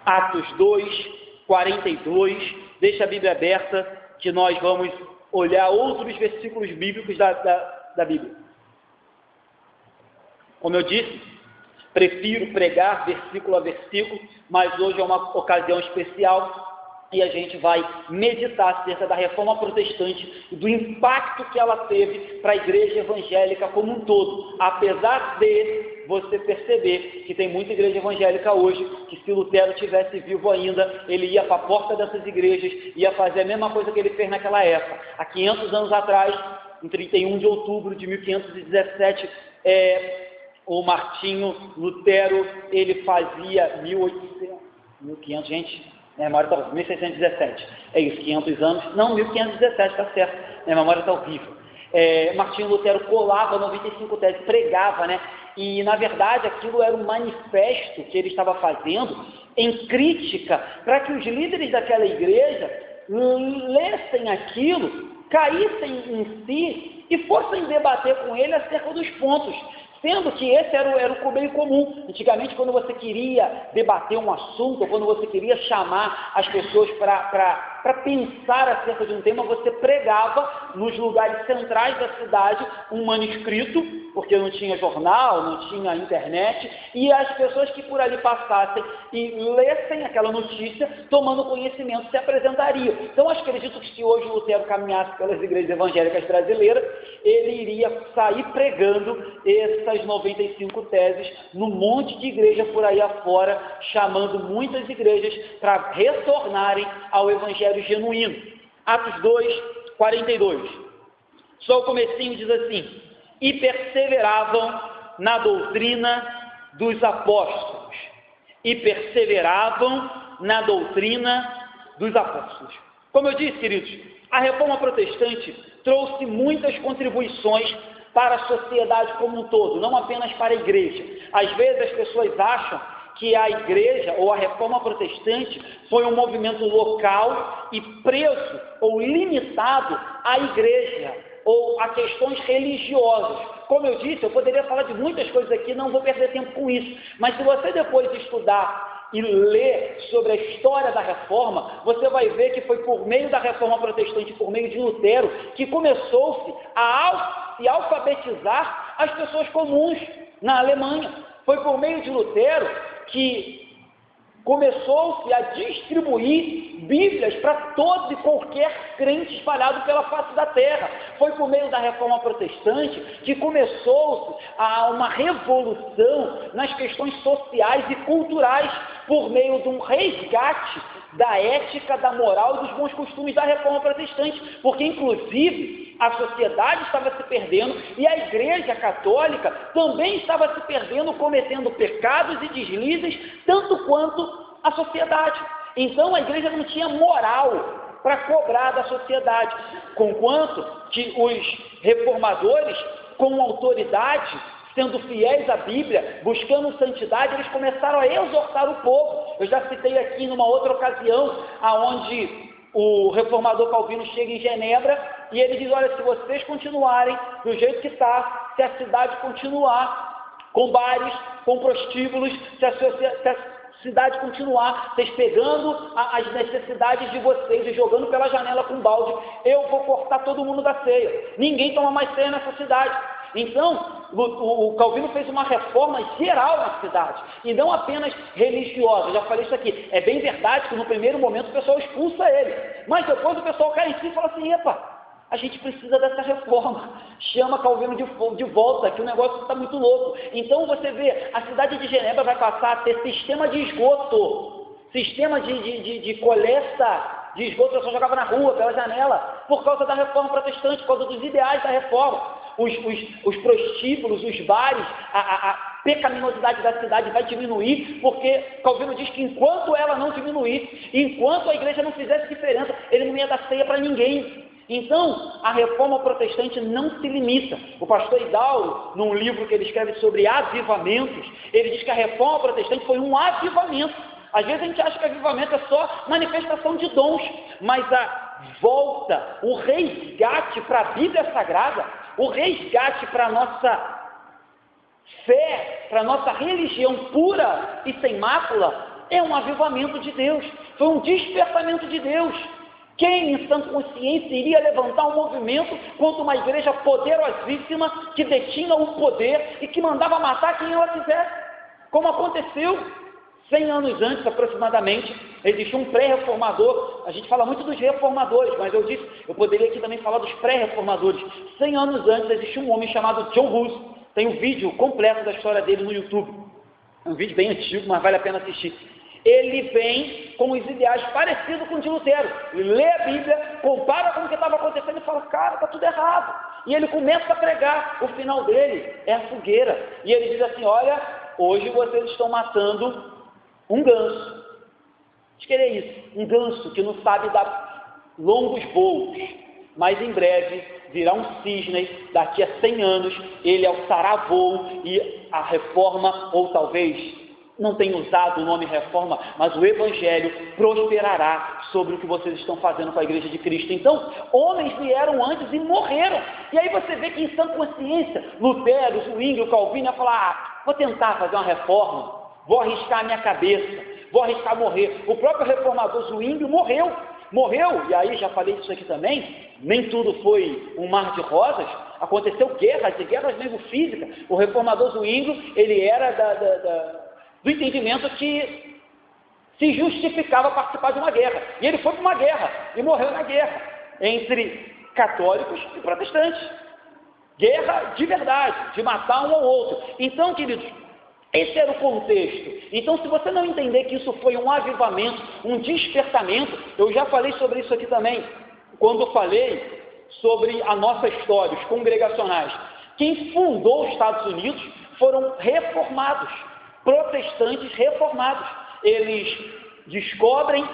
Atos 2, 42, deixa a Bíblia aberta, que nós vamos olhar outros versículos bíblicos da Bíblia. Como eu disse, prefiro pregar versículo a versículo, mas hoje é uma ocasião especial e a gente vai meditar acerca da Reforma Protestante e do impacto que ela teve para a igreja evangélica como um todo, apesar de você perceber que tem muita igreja evangélica hoje, que se Lutero tivesse vivo ainda, ele ia para a porta dessas igrejas, ia fazer a mesma coisa que ele fez naquela época. Há 500 anos atrás, em 31 de outubro de 1517, o Martinho Lutero, ele fazia 1500, gente, minha memória está 1617, é isso, 500 anos, não, 1517, está certo, minha memória está horrível. Martinho Lutero colava 95 teses, pregava, né? E na verdade aquilo era um manifesto que ele estava fazendo em crítica para que os líderes daquela igreja lessem aquilo, caíssem em si e fossem debater com ele acerca dos pontos, sendo que esse era o meio comum. Antigamente, quando você queria debater um assunto, ou quando você queria chamar as pessoas para pensar acerca de um tema, você pregava nos lugares centrais da cidade um manuscrito, porque não tinha jornal, não tinha internet, e as pessoas que por ali passassem e lessem aquela notícia, tomando conhecimento, se apresentariam. Então, acredito que se hoje o Lutero caminhasse pelas igrejas evangélicas brasileiras, ele iria sair pregando essas 95 teses num monte de igreja por aí afora, chamando muitas igrejas para retornarem ao evangelho genuíno. Atos 2, 42. Só o comecinho diz assim: e perseveravam na doutrina dos apóstolos. E perseveravam na doutrina dos apóstolos. Como eu disse, queridos, a Reforma Protestante trouxe muitas contribuições para a sociedade como um todo, não apenas para a igreja. Às vezes as pessoas acham que a igreja ou a Reforma Protestante foi um movimento local e preso ou limitado à igreja ou a questões religiosas. Como eu disse, eu poderia falar de muitas coisas aqui, não vou perder tempo com isso, mas se você depois estudar e ler sobre a história da Reforma, você vai ver que foi por meio da Reforma Protestante, por meio de Lutero, que começou-se a se alfabetizar as pessoas comuns na Alemanha. Foi por meio de Lutero que começou-se a distribuir Bíblias para todo e qualquer crente espalhado pela face da terra. Foi por meio da Reforma Protestante que começou-se uma revolução nas questões sociais e culturais, por meio de um resgate da ética, da moral e dos bons costumes da Reforma Protestante, porque inclusive a sociedade estava se perdendo e a Igreja Católica também estava se perdendo, cometendo pecados e deslizes, tanto quanto a sociedade. Então a Igreja não tinha moral para cobrar da sociedade, conquanto que os reformadores, com autoridade, sendo fiéis à Bíblia, buscando santidade, eles começaram a exortar o povo. Eu já citei aqui numa outra ocasião, aonde o reformador Calvino chega em Genebra e ele diz: olha, se vocês continuarem do jeito que está, se a cidade continuar com bares, com prostíbulos, se a cidade continuar, vocês pegando as necessidades de vocês e jogando pela janela com balde, eu vou cortar todo mundo da ceia. Ninguém toma mais ceia nessa cidade. Então, o Calvino fez uma reforma geral na cidade, e não apenas religiosa. Eu já falei isso aqui. É bem verdade que no primeiro momento o pessoal expulsa ele, mas depois o pessoal cai em si e fala assim: epa, a gente precisa dessa reforma. Chama Calvino de volta, que o negócio está muito louco. Então você vê, a cidade de Genebra vai passar a ter sistema de esgoto, sistema de coleta de esgoto, a pessoa jogava na rua, pela janela, por causa da Reforma Protestante, por causa dos ideais da Reforma. Os prostíbulos, os bares, a pecaminosidade da cidade vai diminuir, porque Calvino diz que enquanto ela não diminuir, enquanto a igreja não fizesse diferença, ele não ia dar ceia para ninguém. Então, a Reforma Protestante não se limita. O pastor Hidalgo, num livro que ele escreve sobre avivamentos, ele diz que a Reforma Protestante foi um avivamento. Às vezes a gente acha que avivamento é só manifestação de dons, mas a volta, o resgate para a Bíblia Sagrada, o resgate para a nossa fé, para a nossa religião pura e sem mácula, é um avivamento de Deus, foi um despertamento de Deus. Quem, em sã consciência, iria levantar um movimento contra uma igreja poderosíssima, que detinha o poder e que mandava matar quem ela quisesse? Como aconteceu 100 anos antes, aproximadamente, existia um pré-reformador. A gente fala muito dos reformadores, mas eu poderia aqui também falar dos pré-reformadores. 100 anos antes, existia um homem chamado John Hus. Tem um vídeo completo da história dele no YouTube. É um vídeo bem antigo, mas vale a pena assistir. Ele vem com os ideais parecidos com o de Lutero. Ele lê a Bíblia, compara com o que estava acontecendo e fala, cara, está tudo errado. E ele começa a pregar. O final dele é a fogueira. E ele diz assim, olha, hoje vocês estão matando um ganso. Acho que é isso. Um ganso que não sabe dar longos voos. Mas em breve virá um cisne, daqui a 100 anos ele alçará voo e a reforma, ou talvez não tenha usado o nome reforma, mas o evangelho prosperará sobre o que vocês estão fazendo com a igreja de Cristo. Então, homens vieram antes e morreram. E aí você vê que em sã consciência, Lutero, Zwingli, Calvino ia falar, vou tentar fazer uma reforma, vou arriscar a minha cabeça, vou arriscar morrer. O próprio reformador Zwingli morreu, e aí já falei disso aqui também, nem tudo foi um mar de rosas, aconteceu guerras, e guerras mesmo físicas. O reformador Zwingli, ele era do entendimento que se justificava participar de uma guerra, e ele foi para uma guerra, e morreu na guerra, entre católicos e protestantes, guerra de verdade, de matar um ao outro. Então, queridos, esse era o contexto. Então, se você não entender que isso foi um avivamento, um despertamento, eu já falei sobre isso aqui também, quando falei sobre a nossa história, os congregacionais. Quem fundou os Estados Unidos foram reformados, protestantes reformados. Eles descobrem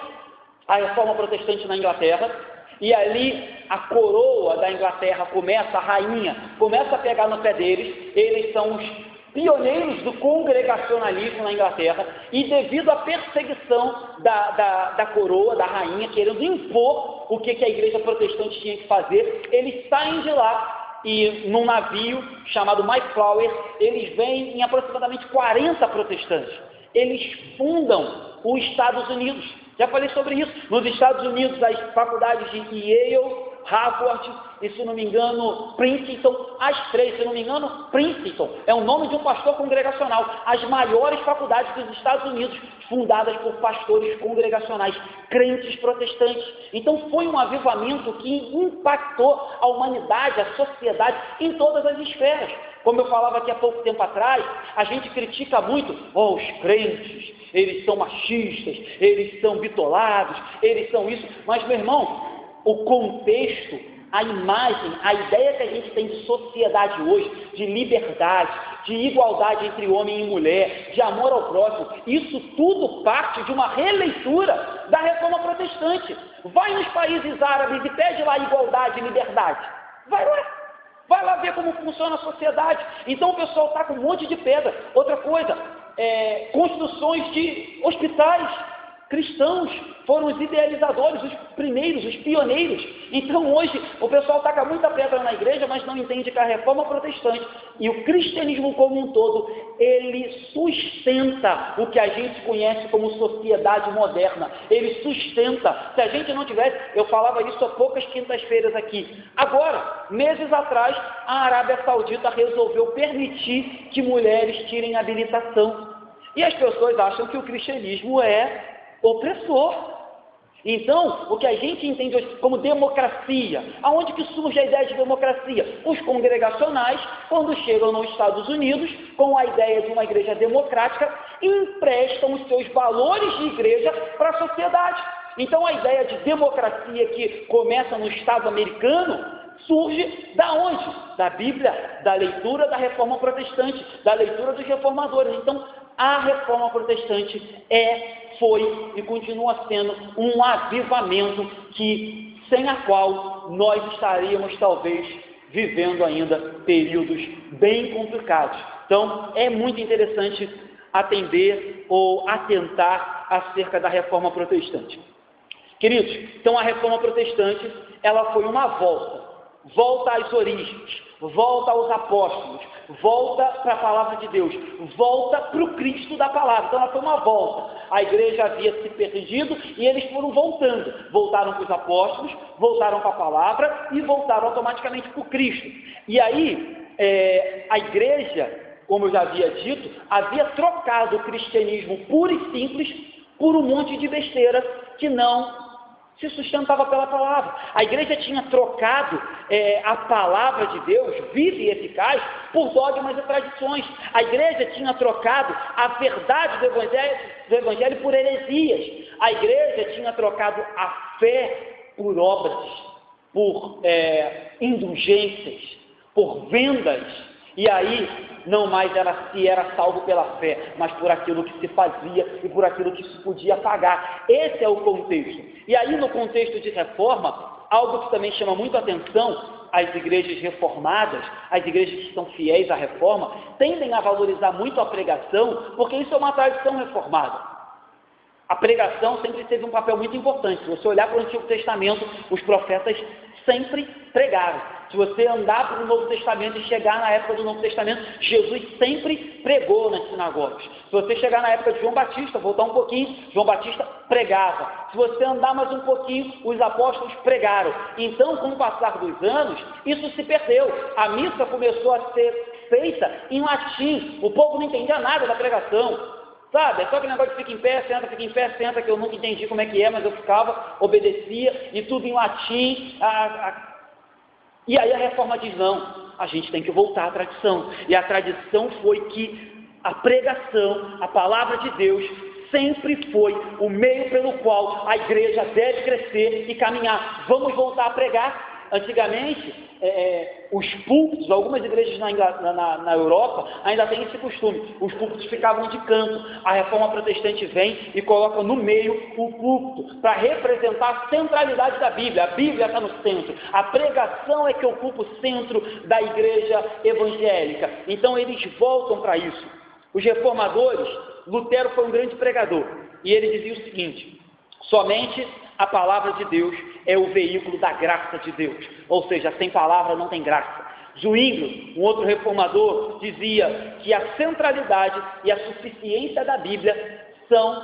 a reforma protestante na Inglaterra, e ali a coroa da Inglaterra a rainha começa a pegar no pé deles. Eles são os pioneiros do congregacionalismo na Inglaterra, e devido à perseguição da coroa, da rainha, querendo impor o que a igreja protestante tinha que fazer, eles saem de lá, e num navio chamado Mayflower, eles vêm em aproximadamente 40 protestantes. Eles fundam os Estados Unidos. Já falei sobre isso. Nos Estados Unidos, as faculdades de Yale, Harvard, e se não me engano, Princeton, as três, se não me engano, Princeton, é o nome de um pastor congregacional, as maiores faculdades dos Estados Unidos, fundadas por pastores congregacionais, crentes protestantes. Então foi um avivamento que impactou a humanidade, a sociedade, em todas as esferas. Como eu falava aqui há pouco tempo atrás, a gente critica muito, os crentes, eles são machistas, eles são bitolados, eles são isso, mas meu irmão, o contexto, a imagem, a ideia que a gente tem de sociedade hoje, de liberdade, de igualdade entre homem e mulher, de amor ao próximo, isso tudo parte de uma releitura da reforma protestante. Vai nos países árabes e pede lá igualdade e liberdade. Vai lá ver como funciona a sociedade. Então o pessoal está com um monte de pedra. Outra coisa, construções de hospitais. Cristãos foram os idealizadores, os primeiros, os pioneiros. Então hoje o pessoal taca muita pedra na igreja, mas não entende que a reforma protestante e o cristianismo como um todo, ele sustenta o que a gente conhece como sociedade moderna. Ele sustenta. Se a gente não tivesse, eu falava isso há poucas quintas-feiras aqui. Agora, meses atrás, a Arábia Saudita resolveu permitir que mulheres tirem habilitação. E as pessoas acham que o cristianismo é opressor. Então, o que a gente entende hoje como democracia, aonde que surge a ideia de democracia? Os congregacionais, quando chegam nos Estados Unidos, com a ideia de uma igreja democrática, emprestam os seus valores de igreja para a sociedade. Então, a ideia de democracia que começa no Estado americano, surge da onde? Da Bíblia, da leitura da reforma protestante, da leitura dos reformadores. Então, a reforma protestante foi e continua sendo um avivamento que, sem a qual nós estaríamos talvez vivendo ainda períodos bem complicados. Então, é muito interessante atender ou atentar acerca da reforma protestante. Queridos, então a reforma protestante, ela foi uma volta volta às origens, volta aos apóstolos, volta para a palavra de Deus, volta para o Cristo da palavra. Então ela foi uma volta. A igreja havia se perdido e eles foram voltando. Voltaram para os apóstolos, voltaram para a palavra e voltaram automaticamente para o Cristo. E aí, a igreja, como eu já havia dito, havia trocado o cristianismo puro e simples por um monte de besteira que não se sustentava pela palavra. A igreja tinha trocado a palavra de Deus, viva e eficaz, por dogmas e tradições. A igreja tinha trocado a verdade do evangelho por heresias. A igreja tinha trocado a fé por obras, por indulgências, por vendas. E aí, não mais se era salvo pela fé, mas por aquilo que se fazia e por aquilo que se podia pagar. Esse é o contexto. E aí, no contexto de reforma, algo que também chama muito a atenção, as igrejas reformadas, as igrejas que são fiéis à reforma, tendem a valorizar muito a pregação, porque isso é uma tradição reformada. A pregação sempre teve um papel muito importante. Se você olhar para o Antigo Testamento, os profetas sempre pregaram. Se você andar para o Novo Testamento e chegar na época do Novo Testamento, Jesus sempre pregou nas sinagogas. Se você chegar na época de João Batista, voltar um pouquinho, João Batista pregava. Se você andar mais um pouquinho, os apóstolos pregaram. Então, com o passar dos anos, isso se perdeu. A missa começou a ser feita em latim. O povo não entendia nada da pregação. Sabe, é só aquele negócio de fica em pé, senta, que eu nunca entendi como é que é, mas eu ficava, obedecia, e tudo em latim. E aí a reforma diz, não, a gente tem que voltar à tradição. E a tradição foi que a pregação, a palavra de Deus, sempre foi o meio pelo qual a igreja deve crescer e caminhar. Vamos voltar a pregar. Antigamente, os púlpitos, algumas igrejas na Europa ainda têm esse costume, os púlpitos ficavam de canto. A reforma protestante vem e coloca no meio o púlpito, para representar a centralidade da Bíblia. A Bíblia está no centro, a pregação é que ocupa o centro da igreja evangélica. Então eles voltam para isso. Os reformadores, Lutero foi um grande pregador, e ele dizia o seguinte: somente a palavra de Deus é o veículo da graça de Deus, ou seja, sem palavra não tem graça. Zwinglio, um outro reformador, dizia que a centralidade e a suficiência da Bíblia são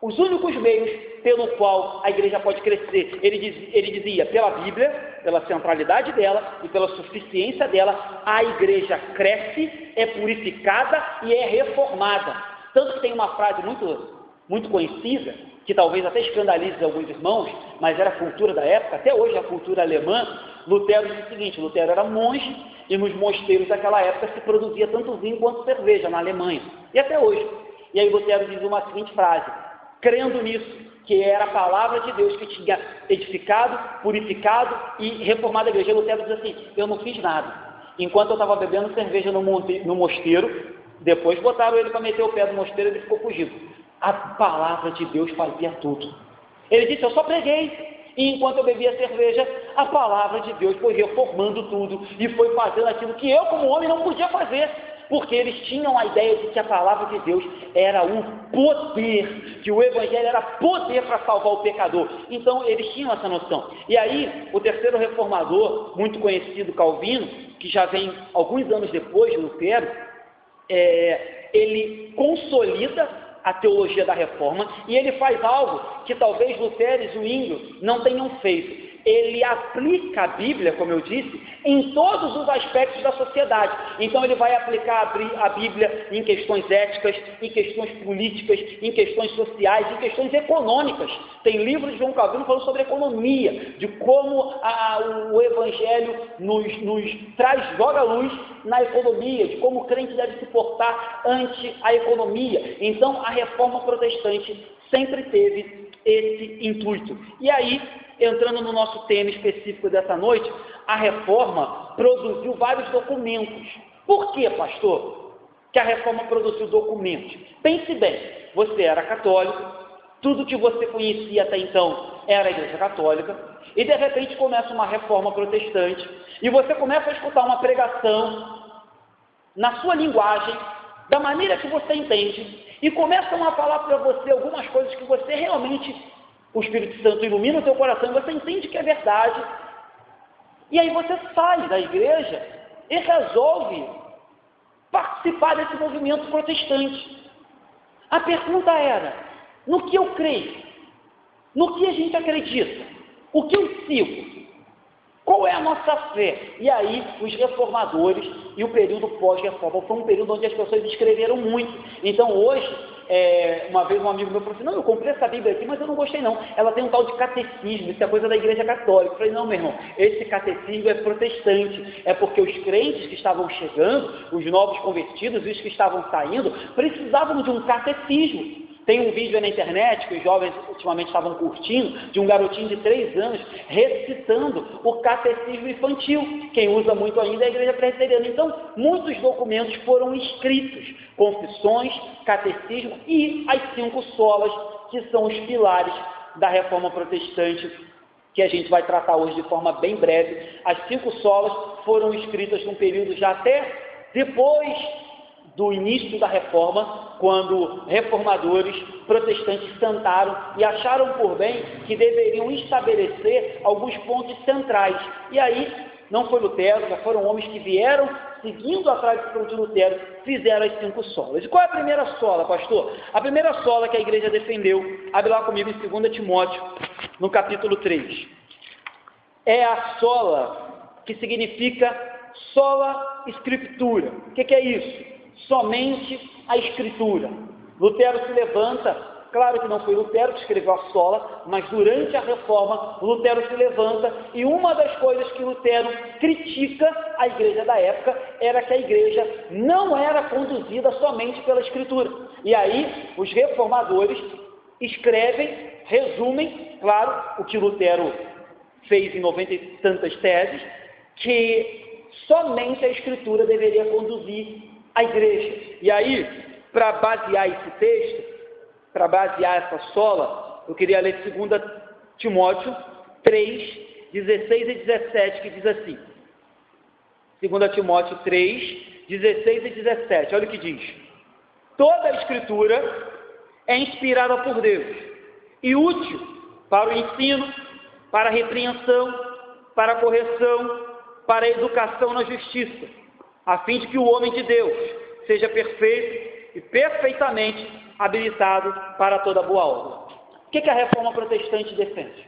os únicos meios pelo qual a igreja pode crescer. Ele dizia, pela Bíblia, pela centralidade dela e pela suficiência dela, a igreja cresce, é purificada e é reformada. Tanto que tem uma frase muito conhecida, que talvez até escandalize alguns irmãos, mas era a cultura da época, até hoje a cultura alemã. Lutero disse o seguinte: Lutero era monge, e nos mosteiros daquela época se produzia tanto vinho quanto cerveja na Alemanha, e até hoje. E aí Lutero diz uma seguinte frase, crendo nisso, que era a palavra de Deus que tinha edificado, purificado e reformado a igreja. E Lutero diz assim: eu não fiz nada. Enquanto eu estava bebendo cerveja no mosteiro, depois botaram ele para meter o pé no mosteiro e ele ficou fugido. A palavra de Deus fazia tudo. Ele disse, eu só preguei. E enquanto eu bebia cerveja, a palavra de Deus foi reformando tudo e foi fazendo aquilo que eu, como homem, não podia fazer. Porque eles tinham a ideia de que a palavra de Deus era um poder, que o Evangelho era poder para salvar o pecador. Então, eles tinham essa noção. E aí, o terceiro reformador, muito conhecido, Calvino, que já vem alguns anos depois de Lutero, ele consolida a teologia da reforma, e ele faz algo que talvez Lutero e Zwinglio não tenham feito. Ele aplica a Bíblia, como eu disse, em todos os aspectos da sociedade. Então ele vai aplicar a Bíblia em questões éticas, em questões políticas, em questões sociais, em questões econômicas. Tem livro de João Calvino falando sobre economia, de como o Evangelho nos joga luz na economia, de como o crente deve se portar ante a economia. Então a reforma protestante sempre teve esse intuito. E aí, entrando no nosso tema específico dessa noite, a reforma produziu vários documentos. Por que, pastor, que a reforma produziu documentos? Pense bem, você era católico, tudo que você conhecia até então era a igreja católica, e de repente começa uma reforma protestante, e você começa a escutar uma pregação na sua linguagem, da maneira que você entende, e começam a falar para você algumas coisas que você realmente, o Espírito Santo ilumina o teu coração, e você entende que é verdade, E aí você sai da igreja e resolve participar desse movimento protestante. A pergunta era, no que eu creio? No que a gente acredita? O que eu sigo? Qual é a nossa fé? E aí, os reformadores e o período pós-reforma foi um período onde as pessoas escreveram muito. Então, hoje, uma vez um amigo meu falou assim, não, eu comprei essa Bíblia aqui, mas eu não gostei não. Ela tem um tal de catecismo, isso é coisa da Igreja Católica. Eu falei, não, meu irmão, esse catecismo é protestante. É porque os crentes que estavam chegando, os novos convertidos e os que estavam saindo, precisavam de um catecismo. Tem um vídeo aí na internet que os jovens ultimamente estavam curtindo, de um garotinho de 3 anos recitando o catecismo infantil. Quem usa muito ainda é a igreja presbiteriana. Então, muitos documentos foram escritos, confissões, catecismo e as 5 solas, que são os pilares da reforma protestante, que a gente vai tratar hoje de forma bem breve. As 5 solas foram escritas num período já até depois do início da reforma, quando reformadores protestantes sentaram e acharam por bem que deveriam estabelecer alguns pontos centrais. E aí, não foi Lutero, já foram homens que vieram seguindo a tradição de Lutero, fizeram as 5 solas. E qual é a primeira sola, pastor? A primeira sola que a igreja defendeu, abre lá comigo em 2 Timóteo, no capítulo 3. É a sola que significa sola scriptura. O que é isso? Somente a Escritura. Lutero se levanta, claro que não foi Lutero que escreveu a sola, mas durante a reforma, Lutero se levanta e uma das coisas que Lutero critica a igreja da época era que a igreja não era conduzida somente pela Escritura. E aí, os reformadores escrevem, resumem, claro, o que Lutero fez em 90 e tantas teses, que somente a Escritura deveria conduzir a igreja. E aí, para basear esse texto, para basear essa sola, eu queria ler 2 Timóteo 3, 16 e 17, que diz assim, 2 Timóteo 3, 16 e 17, olha o que diz: toda a Escritura é inspirada por Deus e útil para o ensino, para a repreensão, para a correção, para a educação na justiça, a fim de que o homem de Deus seja perfeito e perfeitamente habilitado para toda boa obra. O que a reforma protestante defende?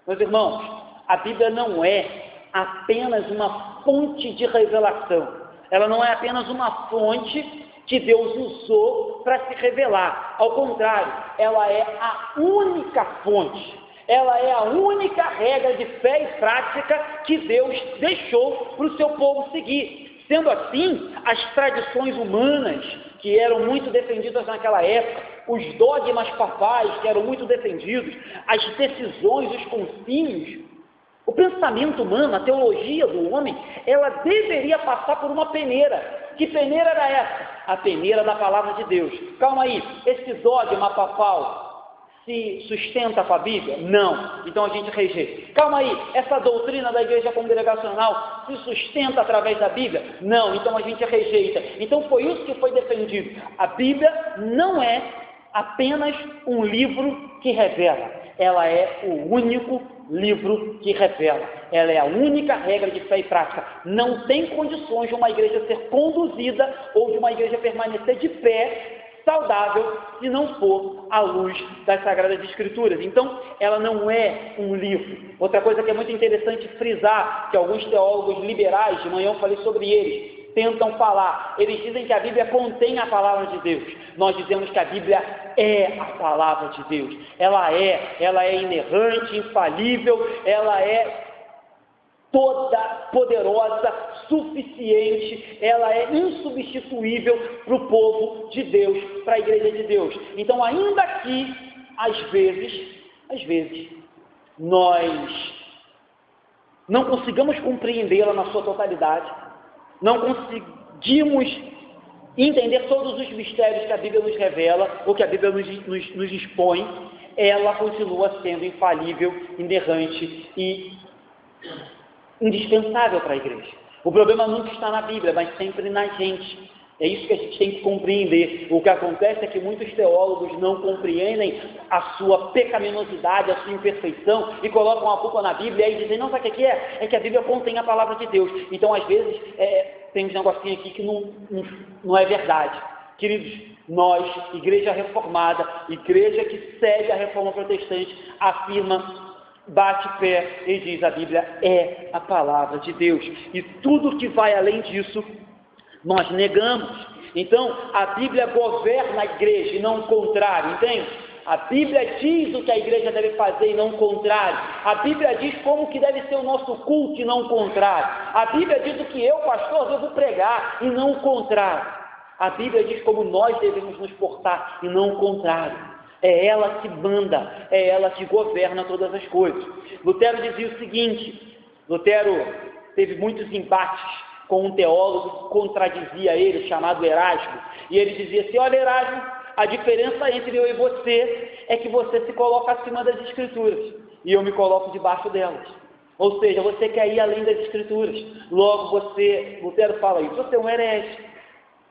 Meus irmãos, a Bíblia não é apenas uma fonte de revelação. Ela não é apenas uma fonte que Deus usou para se revelar. Ao contrário, ela é a única fonte. Ela é a única regra de fé e prática que Deus deixou para o seu povo seguir. Sendo assim, as tradições humanas, que eram muito defendidas naquela época, os dogmas papais, que eram muito defendidos, as decisões, os concílios, o pensamento humano, a teologia do homem, ela deveria passar por uma peneira. Que peneira era essa? A peneira da palavra de Deus. Calma aí, esse dogma papal se sustenta com a Bíblia? Não. Então a gente rejeita. Calma aí, essa doutrina da igreja congregacional se sustenta através da Bíblia? Não. Então a gente rejeita. Então foi isso que foi defendido. A Bíblia não é apenas um livro que revela. Ela é o único livro que revela. Ela é a única regra de fé e prática. Não tem condições de uma igreja ser conduzida ou de uma igreja permanecer de pé saudável se não for à luz das Sagradas Escrituras. Então, ela não é um livro. Outra coisa que é muito interessante frisar, que alguns teólogos liberais, de manhã eu falei sobre eles, tentam falar. Eles dizem que a Bíblia contém a palavra de Deus. Nós dizemos que a Bíblia é a palavra de Deus. Ela é inerrante, infalível, ela é toda poderosa, suficiente, ela é insubstituível para o povo de Deus, para a igreja de Deus. Então, ainda que, às vezes, nós não consigamos compreendê-la na sua totalidade, não conseguimos entender todos os mistérios que a Bíblia nos revela, ou que a Bíblia nos expõe, ela continua sendo infalível, inerrante e indispensável para a igreja. O problema nunca está na Bíblia, mas sempre na gente. É isso que a gente tem que compreender. O que acontece é que muitos teólogos não compreendem a sua pecaminosidade, a sua imperfeição, e colocam a culpa na Bíblia e dizem, não, sabe o que é? É que a Bíblia contém a palavra de Deus. Então, às vezes, tem um negocinho aqui que não é verdade. Queridos, nós, Igreja Reformada, igreja que segue a Reforma Protestante, afirma, bate pé e diz, a Bíblia é a palavra de Deus. E tudo que vai além disso, nós negamos. Então, a Bíblia governa a igreja e não o contrário, entende? A Bíblia diz o que a igreja deve fazer e não o contrário. A Bíblia diz como que deve ser o nosso culto e não o contrário. A Bíblia diz o que eu, pastor, devo pregar e não o contrário. A Bíblia diz como nós devemos nos portar e não o contrário. É ela que manda, é ela que governa todas as coisas. Lutero dizia o seguinte, Lutero teve muitos embates com um teólogo que contradizia ele, chamado Erasmo, e ele dizia assim, olha Erasmo, a diferença entre eu e você é que você se coloca acima das Escrituras, e eu me coloco debaixo delas. Ou seja, você quer ir além das Escrituras, logo você, Lutero fala isso, você é um herege.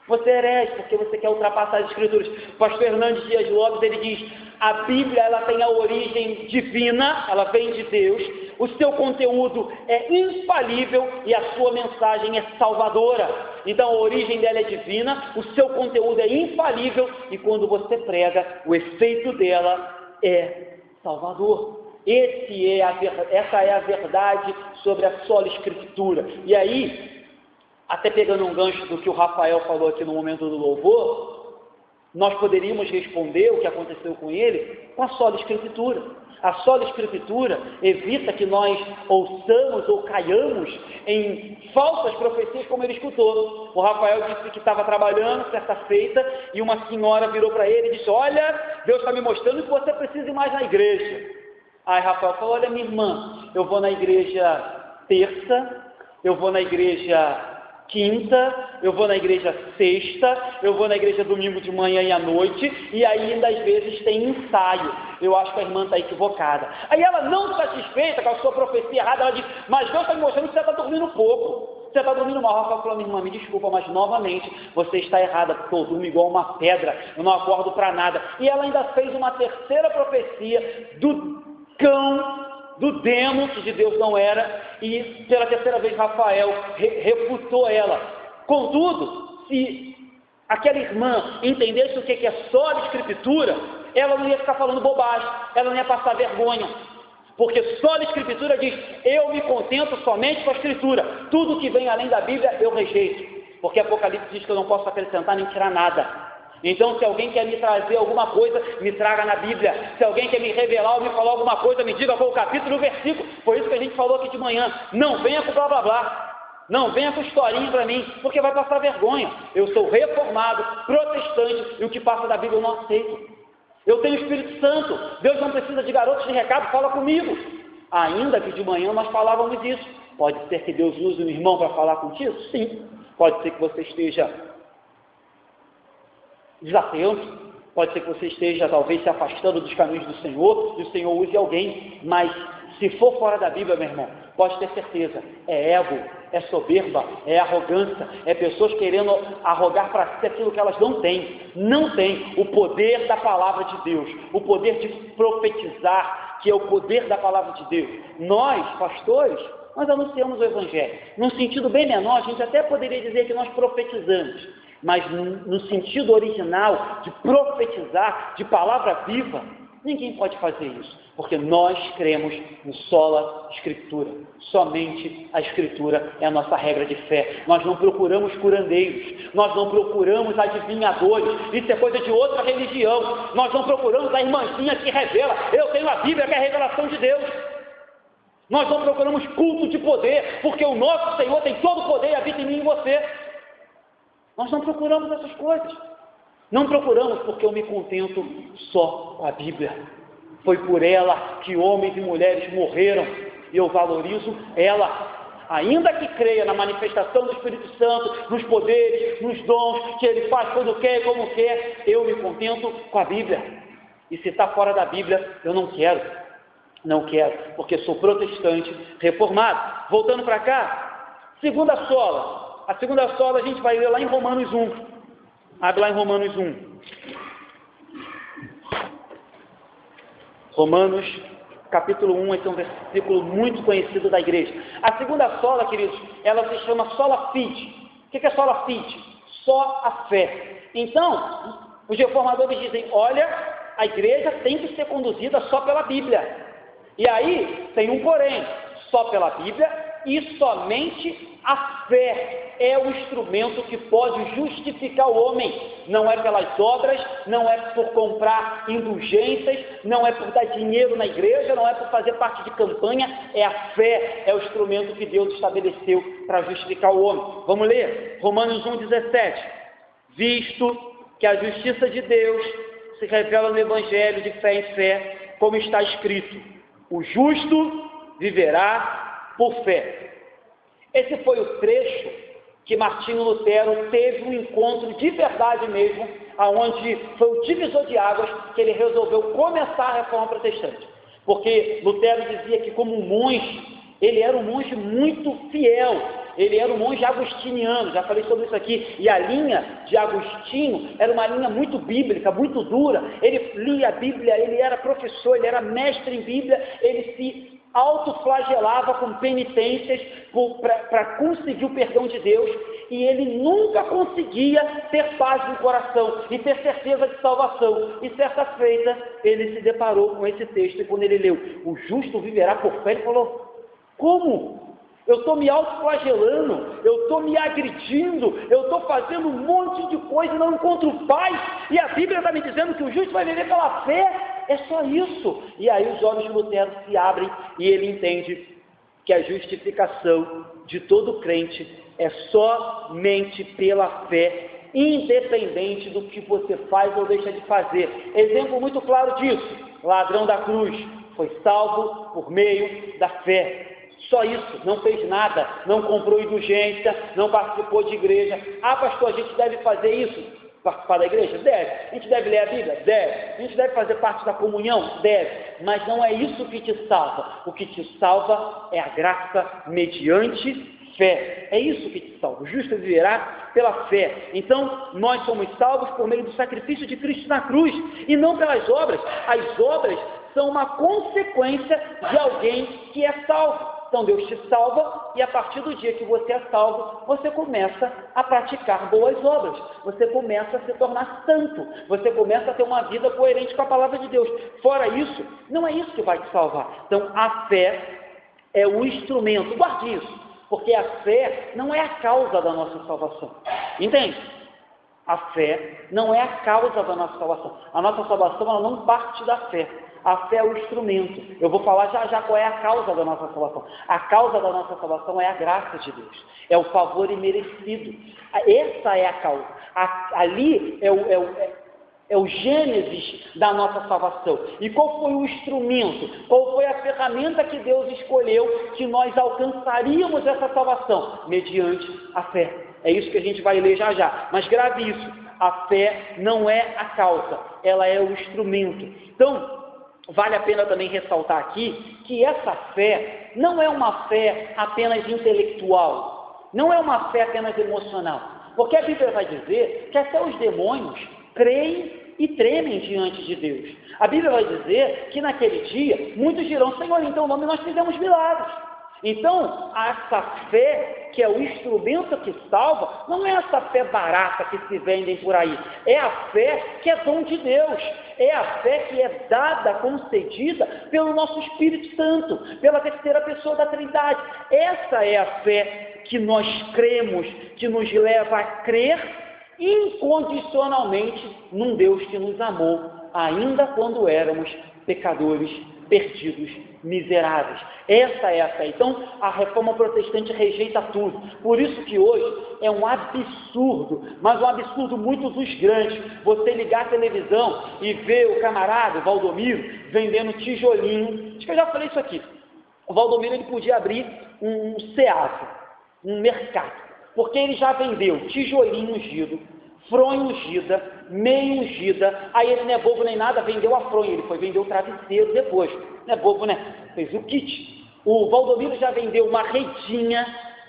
Você é herege porque você quer ultrapassar as Escrituras. O pastor Hernandes Dias Lopes, ele diz, a Bíblia ela tem a origem divina, ela vem de Deus, o seu conteúdo é infalível e a sua mensagem é salvadora. Então a origem dela é divina, o seu conteúdo é infalível e quando você prega, o efeito dela é salvador. Essa é a verdade sobre a sola Escritura. E aí, até pegando um gancho do que o Rafael falou aqui no momento do louvor, nós poderíamos responder o que aconteceu com ele com a sola Escritura. A sola Escritura evita que nós ouçamos ou caiamos em falsas profecias como ele escutou. O Rafael disse que estava trabalhando certa feita e uma senhora virou para ele e disse, olha, Deus está me mostrando que você precisa ir mais na igreja. Aí Rafael falou, olha minha irmã, eu vou na igreja terça, eu vou na igreja quinta, eu vou na igreja sexta, eu vou na igreja domingo de manhã e à noite, e ainda às vezes tem ensaio. Eu acho que a irmã está equivocada. Aí ela, não satisfeita com a sua profecia errada, ela diz, mas Deus está me mostrando que você está dormindo pouco. Você está dormindo mal. Rafael falou, minha irmã, me desculpa, mas novamente você está errada, porque eu durmo igual uma pedra, eu não acordo para nada. E ela ainda fez uma terceira profecia do cão, do demo, que de Deus não era, e pela terceira vez Rafael refutou ela. Contudo, se aquela irmã entendesse o que é só a Escritura, ela não ia ficar falando bobagem, ela não ia passar vergonha, porque só a Escritura diz, eu me contento somente com a Escritura, tudo que vem além da Bíblia eu rejeito, porque Apocalipse diz que eu não posso acrescentar nem tirar nada. Então, se alguém quer me trazer alguma coisa, me traga na Bíblia. Se alguém quer me revelar ou me falar alguma coisa, me diga qual o capítulo e o versículo. Foi isso que a gente falou aqui de manhã. Não venha com blá blá blá. Não venha com historinha para mim, porque vai passar vergonha. Eu sou reformado, protestante, e o que passa da Bíblia eu não aceito. Eu tenho o Espírito Santo. Deus não precisa de garotos de recado, fala comigo. Ainda que de manhã nós falávamos isso. Pode ser que Deus use um irmão para falar contigo? Sim. Pode ser que você esteja desatento, pode ser que você esteja talvez se afastando dos caminhos do Senhor, e o Senhor use alguém, mas se for fora da Bíblia, meu irmão, pode ter certeza, é ego, é soberba, é arrogância, é pessoas querendo arrogar para si aquilo que elas não têm o poder da palavra de Deus, o poder de profetizar, que é o poder da palavra de Deus. Nós, pastores, nós anunciamos o Evangelho, num sentido bem menor, a gente até poderia dizer que nós profetizamos, mas no sentido original de profetizar, de palavra viva, ninguém pode fazer isso, porque nós cremos no sola Escritura. Somente a Escritura é a nossa regra de fé. Nós não procuramos curandeiros, nós não procuramos adivinhadores, isso é coisa de outra religião. Nós não procuramos a irmãzinha que revela, eu tenho a Bíblia que é a revelação de Deus. Nós não procuramos culto de poder, porque o nosso Senhor tem todo o poder e habita em mim e em você. Nós não procuramos essas coisas. Não procuramos porque eu me contento só com a Bíblia. Foi por ela que homens e mulheres morreram. E eu valorizo ela. Ainda que creia na manifestação do Espírito Santo, nos poderes, nos dons que Ele faz quando quer e como quer, eu me contento com a Bíblia. E se está fora da Bíblia, eu não quero. Não quero, porque sou protestante reformado. Voltando para cá, segunda sola. A segunda sola a gente vai ler lá em Romanos 1. Abre lá em Romanos 1. Romanos, capítulo 1, esse é um versículo muito conhecido da igreja. A segunda sola, queridos, ela se chama sola fide. O que é sola fide? Só a fé. Então, os reformadores dizem, olha, a igreja tem que ser conduzida só pela Bíblia. E aí, tem um porém, só pela Bíblia e somente a fé é o instrumento que pode justificar o homem. Não é pelas obras, não é por comprar indulgências, não é por dar dinheiro na igreja, não é por fazer parte de campanha, é a fé, é o instrumento que Deus estabeleceu para justificar o homem. Vamos ler? Romanos 1,17. Visto que a justiça de Deus se revela no Evangelho de fé em fé, como está escrito, o justo viverá por fé. Esse foi o trecho que Martinho Lutero teve um encontro de verdade mesmo, aonde foi o divisor de águas que ele resolveu começar a reforma protestante. Porque Lutero dizia que como um monge, ele era um monge muito fiel, ele era um monge agostiniano, já falei sobre isso aqui, e a linha de Agostinho era uma linha muito bíblica, muito dura, ele lia a Bíblia, ele era professor, ele era mestre em Bíblia, ele se autoflagelava com penitências para conseguir o perdão de Deus, e ele nunca conseguia ter paz no coração e ter certeza de salvação. E certa feita ele se deparou com esse texto, e quando ele leu, o justo viverá por fé, ele falou, como? Eu estou me autoflagelando, eu estou me agredindo, eu estou fazendo um monte de coisa e não encontro paz, e a Bíblia está me dizendo que o justo vai viver pela fé, é só isso. E aí os olhos de Lutero se abrem e ele entende que a justificação de todo crente é somente pela fé, independente do que você faz ou deixa de fazer. Exemplo muito claro disso, ladrão da cruz, foi salvo por meio da fé. Só isso, não fez nada, não comprou indulgência, não participou de igreja. Ah, pastor, a gente deve fazer isso? Participar da igreja? Deve. A gente deve ler a Bíblia? Deve. A gente deve fazer parte da comunhão? Deve. Mas não é isso que te salva. O que te salva é a graça mediante fé. É isso que te salva. O justo viverá pela fé. Então, nós somos salvos por meio do sacrifício de Cristo na cruz, e não pelas obras. As obras são uma consequência de alguém que é salvo. Então Deus te salva, e a partir do dia que você é salvo, você começa a praticar boas obras, você começa a se tornar santo, você começa a ter uma vida coerente com a palavra de Deus. Fora isso, não é isso que vai te salvar. Então a fé é o instrumento, guarde isso, porque a fé não é a causa da nossa salvação, entende? A fé não é a causa da nossa salvação. A nossa salvação, ela não parte da fé. A fé é o instrumento. Eu vou falar já qual é a causa da nossa salvação. A causa da nossa salvação é a graça de Deus. É o favor imerecido. Essa é a causa. Ali é o gênesis da nossa salvação. E qual foi o instrumento? Qual foi a ferramenta que Deus escolheu que nós alcançaríamos essa salvação? Mediante a fé. É isso que a gente vai ler já. Mas grave isso. A fé não é a causa. Ela é o instrumento. Então, vale a pena também ressaltar aqui que essa fé não é uma fé apenas intelectual, não é uma fé apenas emocional, porque a Bíblia vai dizer que até os demônios creem e tremem diante de Deus. A Bíblia vai dizer que naquele dia muitos dirão, Senhor, em teu nome nós fizemos milagres. Então, essa fé, que é o instrumento que salva, não é essa fé barata que se vendem por aí. É a fé que é dom de Deus. É a fé que é dada, concedida pelo nosso Espírito Santo, pela terceira pessoa da Trindade. Essa é a fé que nós cremos, que nos leva a crer incondicionalmente num Deus que nos amou, ainda quando éramos pecadores, perdidos, miseráveis. Essa é a fé. Então, a reforma protestante rejeita tudo. Por isso que hoje é um absurdo, mas um absurdo muito dos grandes, você ligar a televisão e ver o camarada, o Valdomiro, vendendo tijolinho. Acho que eu já falei isso aqui. O Valdomiro, ele podia abrir um Ceasa, um mercado, porque ele já vendeu tijolinho ungido, fronha ungida, meia ungida. Aí ele não é bobo nem nada, vendeu a fronha, ele foi vender o travesseiro depois. Não é bobo, né? Fez o kit. O Valdomiro já vendeu uma redinha,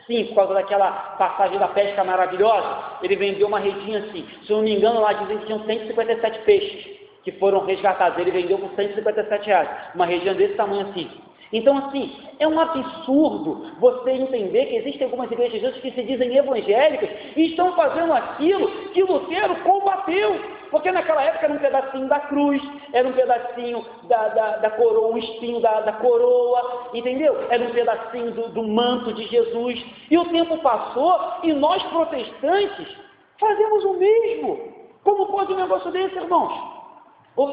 Sim, por causa daquela passagem da pesca maravilhosa, ele vendeu uma redinha assim. Se eu não me engano, lá dizem que tinham 157 peixes que foram resgatados. Ele vendeu por R$157, uma redinha desse tamanho assim. Então, assim, é um absurdo você entender que existem algumas igrejas hoje que se dizem evangélicas e estão fazendo aquilo que Lutero combateu. Porque naquela época era um pedacinho da cruz, era um pedacinho da coroa, um espinho da coroa, entendeu? Era um pedacinho do manto de Jesus. E o tempo passou e nós protestantes fazemos o mesmo. Como pode um negócio desse, irmãos?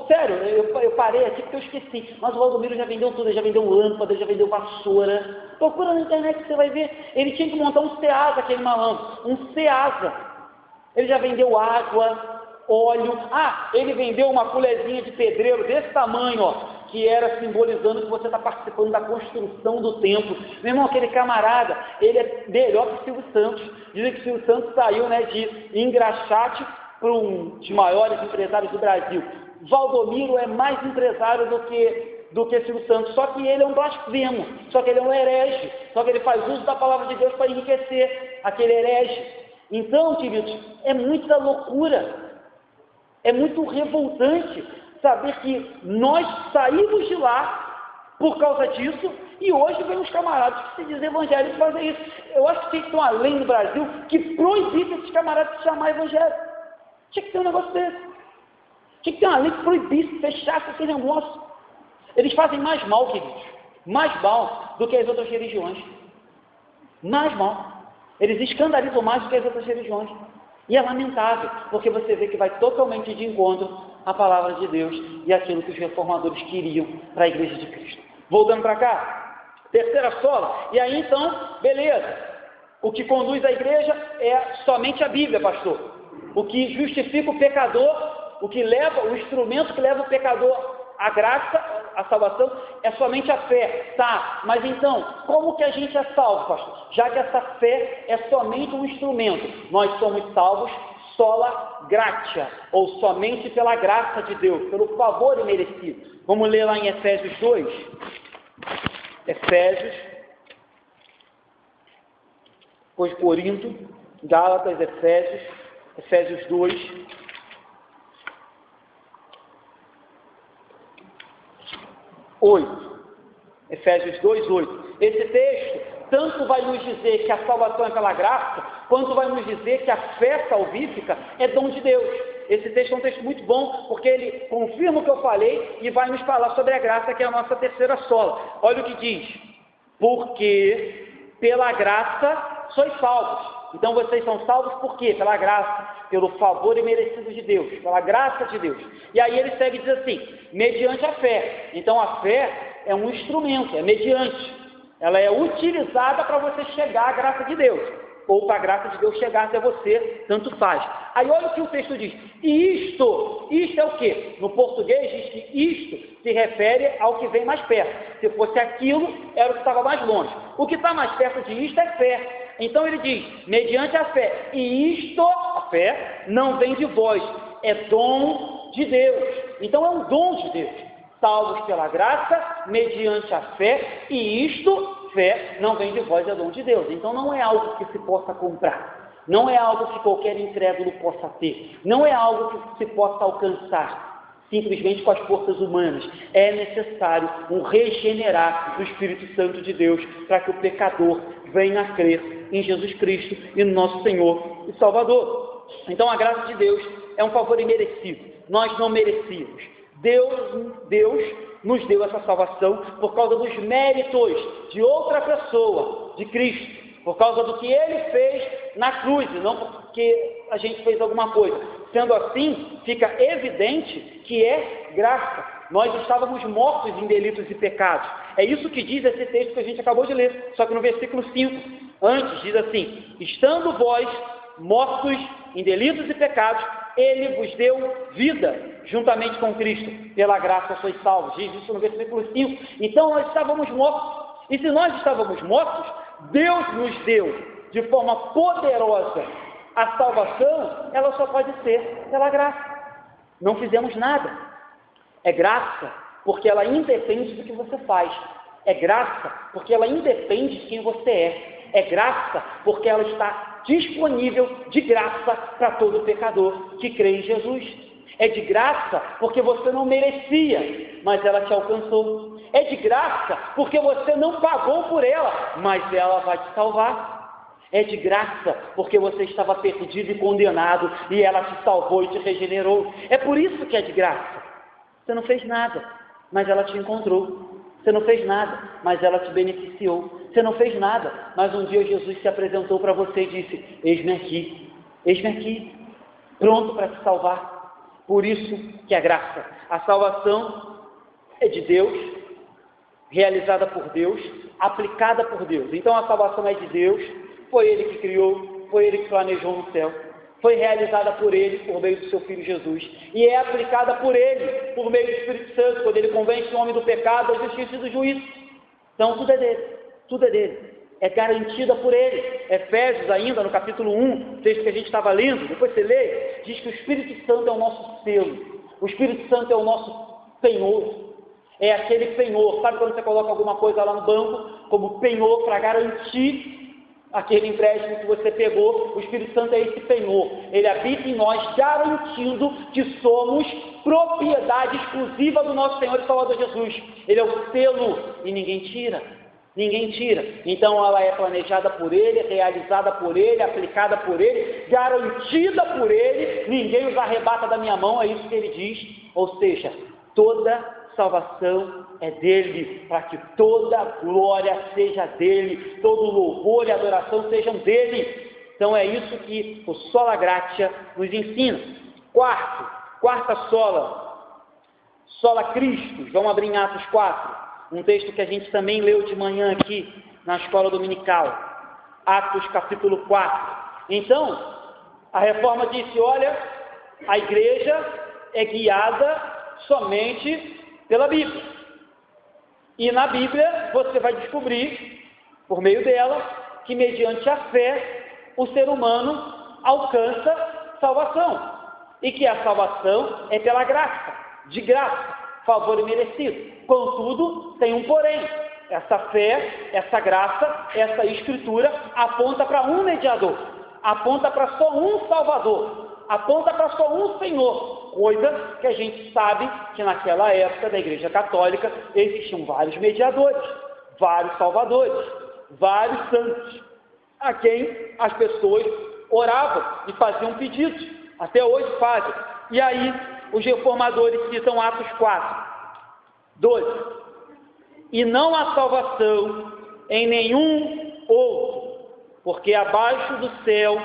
Sério, eu parei aqui porque eu esqueci, mas o Valdomiro já vendeu tudo, ele já vendeu lâmpada, ele já vendeu vassoura. Procura na internet que você vai ver. Ele tinha que montar um Ceasa, aquele malandro, um Ceasa. Ele já vendeu água, óleo. Ele vendeu uma colherzinha de pedreiro desse tamanho, ó, que era simbolizando que você está participando da construção do templo. Meu irmão, aquele camarada, ele é melhor que o Silvio Santos. Dizem que o Silvio Santos saiu, né, de engraxate para um dos maiores empresários do Brasil. Valdomiro é mais empresário do que Silvio Santos, só que ele é um blasfemo, só que ele é um herege, só que ele faz uso da palavra de Deus para enriquecer aquele herege. Então, queridos, é muita loucura, é muito revoltante saber que nós saímos de lá por causa disso e hoje vem os camaradas que se dizem evangélicos fazer isso. Eu acho que tem que ter uma lei no Brasil que proibisse esses camaradas de chamar evangélico. Tinha que ter um negócio desse. Tinha que ter uma lei que proibisse, fechasse aquele negócio. Eles fazem mais mal, queridos, mais mal do que as outras religiões. Mais mal. Eles escandalizam mais do que as outras religiões. E é lamentável, porque você vê que vai totalmente de encontro à palavra de Deus e aquilo que os reformadores queriam para a Igreja de Cristo. Voltando para cá, terceira sola. E aí então, beleza. O que conduz a igreja é somente a Bíblia, pastor. O que justifica o pecador, o instrumento que leva o pecador à graça, à salvação, é somente a fé. Tá, mas então, como que a gente é salvo, pastor? Já que essa fé é somente um instrumento, nós somos salvos sola gratia, ou somente pela graça de Deus, pelo favor imerecido. Vamos ler lá em Efésios 2. Efésios, depois Corinto, Gálatas, Efésios 2. Efésios 2:8. Esse texto tanto vai nos dizer que a salvação é pela graça, quanto vai nos dizer que a fé salvífica é dom de Deus. Esse texto é um texto muito bom, porque ele confirma o que eu falei e vai nos falar sobre a graça, que é a nossa terceira sola. Olha o que diz: porque pela graça sois salvos. Então vocês são salvos por quê? Pela graça, pelo favor imerecido de Deus, pela graça de Deus. E aí ele segue e diz assim: mediante a fé. Então a fé é um instrumento, é mediante. Ela é utilizada para você chegar à graça de Deus, ou para a graça de Deus chegar até você, tanto faz. Aí olha o que o texto diz: e isto é o quê? No português diz que isto se refere ao que vem mais perto. Se fosse aquilo, era o que estava mais longe. O que está mais perto de isto é fé. Então ele diz, mediante a fé, e isto, a fé, não vem de vós, é dom de Deus. Então é um dom de Deus, salvos pela graça, mediante a fé, e isto, fé, não vem de vós, é dom de Deus. Então não é algo que se possa comprar, não é algo que qualquer incrédulo possa ter, não é algo que se possa alcançar simplesmente com as forças humanas. É necessário um regenerar do Espírito Santo de Deus para que o pecador venha a crer em Jesus Cristo e no nosso Senhor e Salvador. Então a graça de Deus é um favor imerecido. Nós não merecíamos. Deus nos deu essa salvação por causa dos méritos de outra pessoa, de Cristo, por causa do que Ele fez na cruz, e não porque a gente fez alguma coisa. Sendo assim, fica evidente que é graça. Nós estávamos mortos em delitos e pecados. É isso que diz esse texto que a gente acabou de ler, só que no versículo 5, antes diz assim: estando vós mortos em delitos e pecados, Ele vos deu vida juntamente com Cristo. Pela graça sois salvos. Diz isso no versículo 5. Então nós estávamos mortos. E se nós estávamos mortos, Deus nos deu de forma poderosa a salvação. Ela só pode ser pela graça. Não fizemos nada. É graça porque ela independe do que você faz. É graça porque ela independe de quem você é. É graça porque ela está disponível de graça para todo pecador que crê em Jesus. É de graça porque você não merecia, mas ela te alcançou. É de graça porque você não pagou por ela, mas ela vai te salvar. É de graça porque você estava perdido e condenado e ela te salvou e te regenerou. É por isso que é de graça. Você não fez nada, mas ela te encontrou. Você não fez nada, mas ela te beneficiou. Você não fez nada, mas um dia Jesus se apresentou para você e disse: eis-me aqui, pronto para te salvar. Por isso que é graça. A salvação é de Deus, realizada por Deus, aplicada por Deus. Então a salvação é de Deus, foi Ele que criou, foi Ele que planejou no céu, foi realizada por Ele, por meio do seu Filho Jesus, e é aplicada por Ele, por meio do Espírito Santo, quando Ele convence o homem do pecado, da justiça e do juízo. Então tudo é dele, é garantida por Ele. Efésios ainda, no capítulo 1, texto que a gente estava lendo, depois você lê, diz que o Espírito Santo é o nosso selo, o Espírito Santo é o nosso penhor, é aquele penhor, sabe quando você coloca alguma coisa lá no banco, como penhor para garantir aquele empréstimo que você pegou? O Espírito Santo é esse penhor, ele habita em nós, garantindo que somos propriedade exclusiva do nosso Senhor e Salvador Jesus. Ele é o selo e ninguém tira. Então ela é planejada por Ele, realizada por Ele, aplicada por Ele, garantida por Ele, ninguém os arrebata da minha mão, é isso que Ele diz. Ou seja, toda salvação é dele, para que toda glória seja dele, todo louvor e adoração sejam dele. Então é isso que o Sola Gratia nos ensina. Quarta sola Christus. Vamos abrir em Atos 4, um texto que a gente também leu de manhã aqui na escola dominical. Atos capítulo 4. Então, a Reforma disse: olha, a igreja é guiada somente pela Bíblia. E na Bíblia você vai descobrir, por meio dela, que mediante a fé o ser humano alcança salvação. E que a salvação é pela graça, de graça, favor imerecido. Contudo, tem um porém. Essa fé, essa graça, essa escritura aponta para um mediador, aponta para só um Salvador, aponta para só um Senhor, coisa que a gente sabe que naquela época da Igreja Católica existiam vários mediadores, vários salvadores, vários santos, a quem as pessoas oravam e faziam pedidos, até hoje fazem. E aí os reformadores citam Atos 4, 12. E não há salvação em nenhum outro, porque abaixo do céu